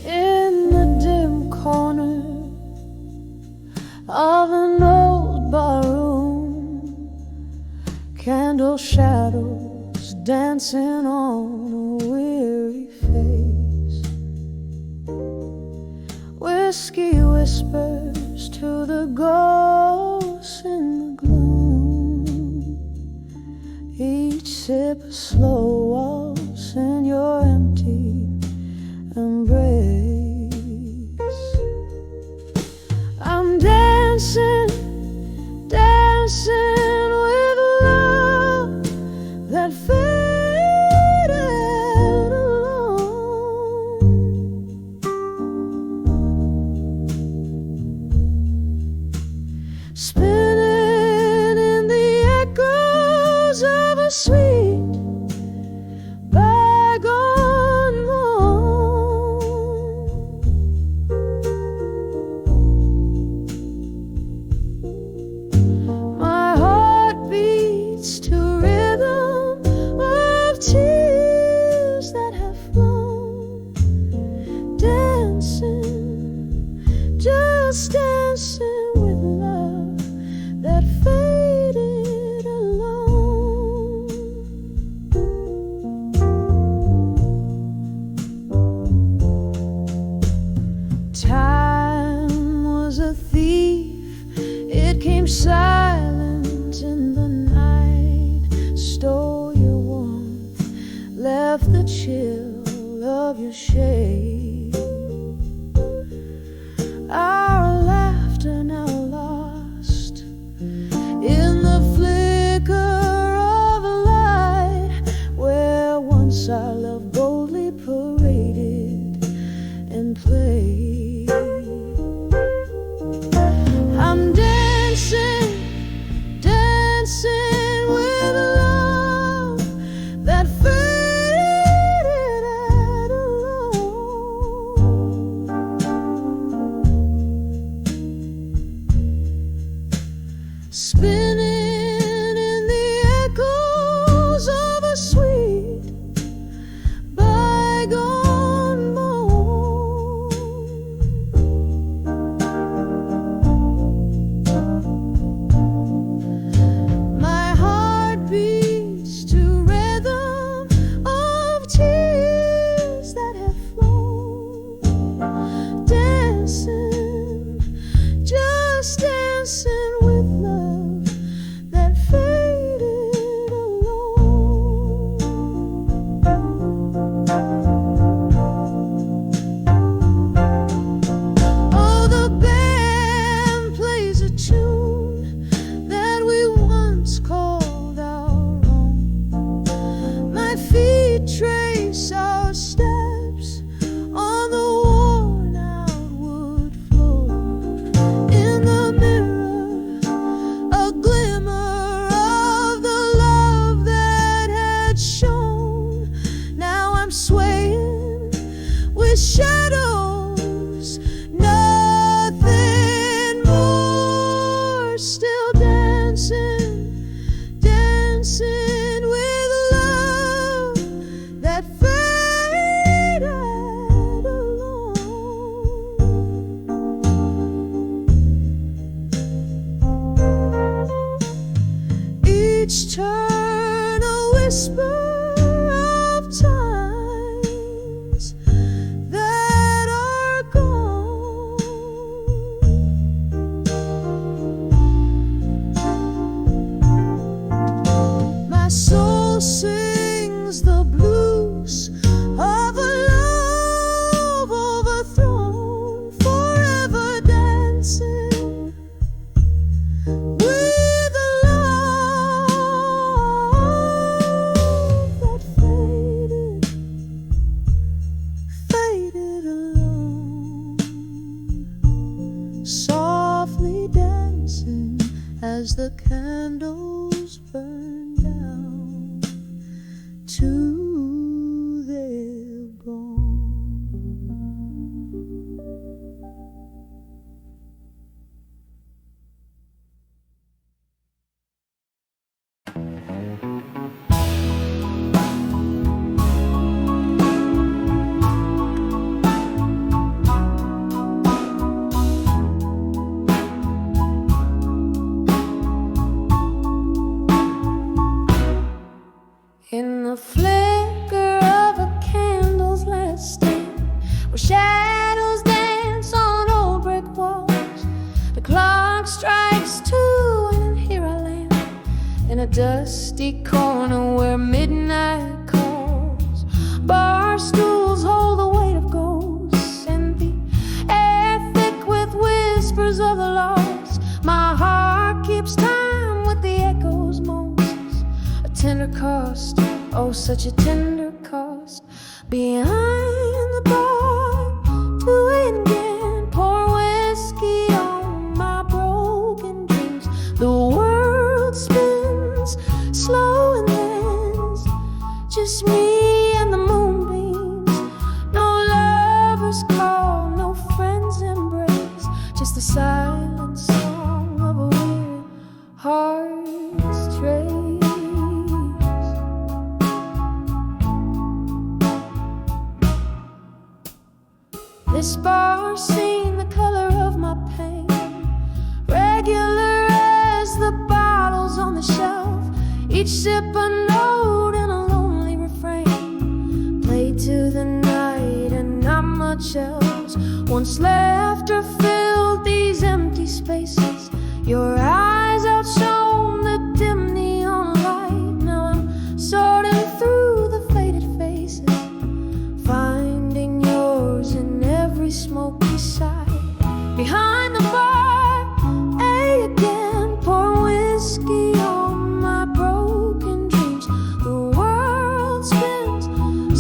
A: In the dim corner of an old barroom, candle shadows dancing on a weary face. With whiskey whispers to the ghosts in the gloom. Each sip a slow waltz in your empty embrace. I'm dancing, dancing with love that faded alone. Spinning in the echoes of a sweet bygone moon. My heart beats to rhythm of tears that have flown. Dancing, just dancing with love that faded alone. Time was a thief, it came silent in the night, stole your warmth, left the chill of your shade. Our laughter now lost in the flicker of a light, where once our love boldly paraded and played. I'm dancing, dancing with love that faded alone. Spinning in the echoes of a sweet bygone moon. My heart beats to rhythm of tears that have flown. Dancing, just dancing with love that faded alone. Oh, the band plays a tune that we once called our own. My feet trace our steps on the worn out wood floor. In the mirror, a glimmer of the love that had shone. Now I'm swaying with shadows, nothing more. Still dancing, dancing with love that faded alone. Each turn a whisper of times that are gone. My soul sings the blues of a love overthrown, forever dancing with a love that faded alone. Softly dancing as the candles burn down to their gone. In the flicker of a candle's last stand, where shadows dance on strikes two, and here I land in a dusty corner where midnight calls. Bar stools hold the weight of ghosts, and the air thick with whispers of the lost. My heart keeps time with the echoes' moans. A tender cost, oh such a tender cost. Behind the bar, to again pour whiskey on my broken dreams. The world spins slow and ends, just me and the moonbeams. No lovers call, no friends embrace, just the silent song of a weary heart's trace. This bar scene, the color of my pain, regular as the bottles on the shelf, each sip a note in a lonely refrain, played to the night and not much else. Once laughter filled these empty spaces, your eyes outshone the dim neon light. Now I'm sorting through the faded faces, finding yours in every smoky side. Behind the bar, again pour whiskey on my broken dreams. The world spins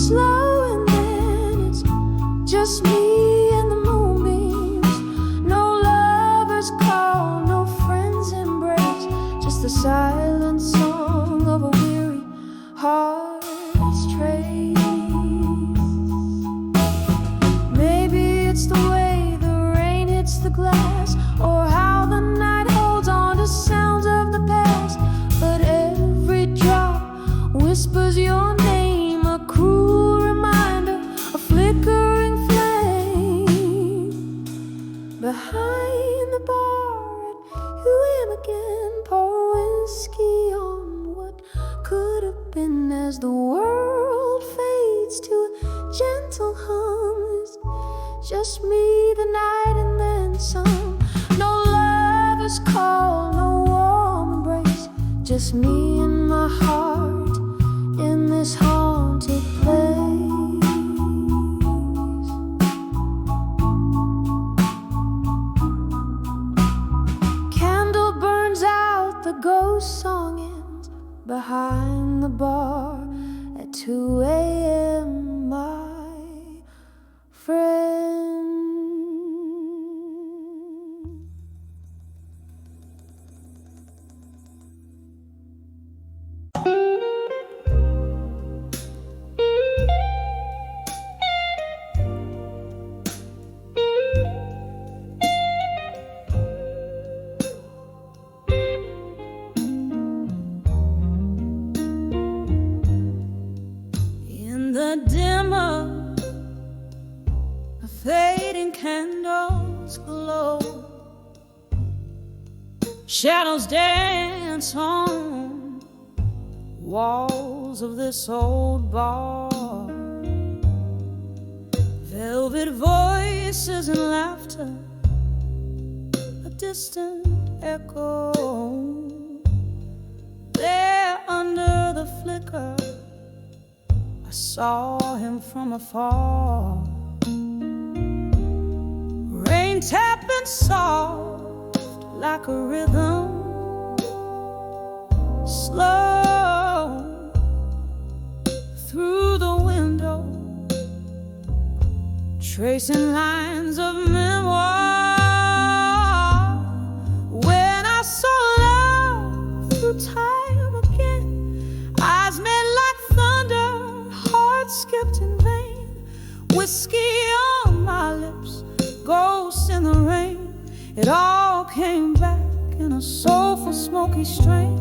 A: slow and then it's just me and the moonbeams. No lovers call, no friends embrace, just the silent song of a weary heart's trace. Maybe it's the way the rain hits the glass, or how the night holds on to sounds of the past. But every drop whispers your name, a cruel reminder, a flickering flame. Behind the bar, at you am again, pour whiskey on what could have been as the world fades to a gentle hum. Just me, the night, and then some. No lovers call, no warm embrace, just me and my heart in this haunted place. Candle burns out, the ghost song ends. Behind the bar at 2 a.m. my friend. In the dimmer, the fading candles glow, shadows dance on walls of this old bar. Velvet voices and laughter, a distant echo. There under the flicker, I saw him from afar. Rain tapping soft like a rhythm, slow through the window, tracing lines of memoir. When I saw love through time again, eyes met like thunder, heart skipped in vain. Whiskey on my lips, ghosts in the rain. It all came back in a soulful, smoky strain.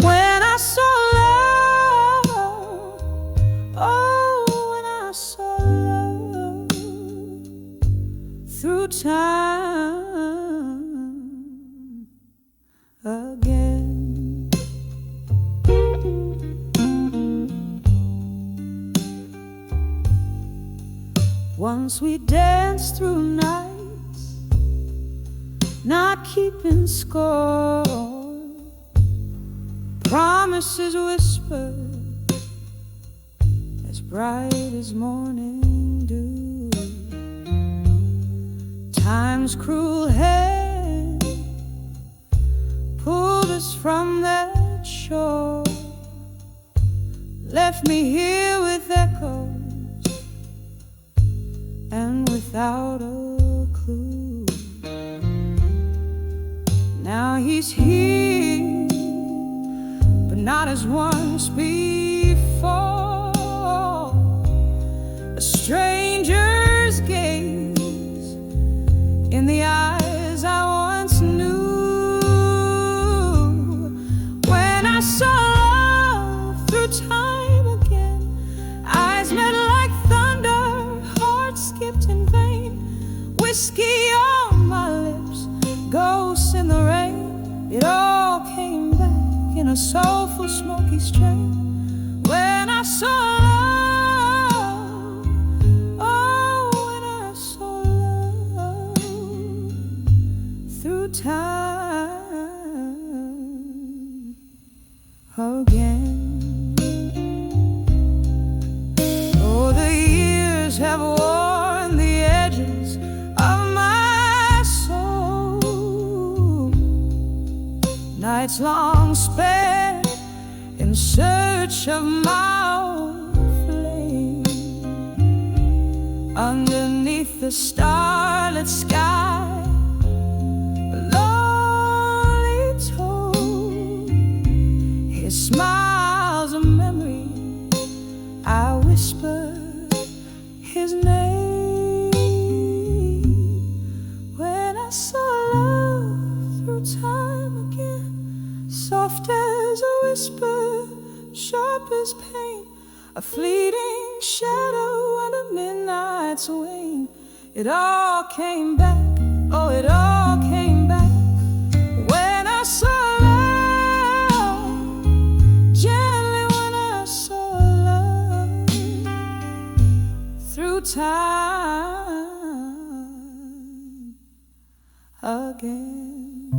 A: When I saw love, oh, when I saw love through time again. Once we danced through nights not keeping score, promises whispered as bright as morning dew. Time's cruel hand pulled us from that shore, left me here with echoes and without a clue. Now he's here, but not as once before. A stranger's gaze in the eyes I once knew. When I saw love through time again, eyes met like thunder, hearts skipped in vain. Whiskey on my lips, ghosts in the rain. It all came back in a soulful, smoky strain. When I saw love, oh, when I saw love through time again. Oh, the years have worn the edges of my soul, nights long spent in search of my own flame. Underneath the starlit sky, a lonely toad, his smile's a memory. I whisper his name. When I saw love through time again, soft as a whisper, sharp as pain, a fleeting shadow under midnight's wane. It all came back, oh, it all came back. When I saw love, gently when I saw love through time again.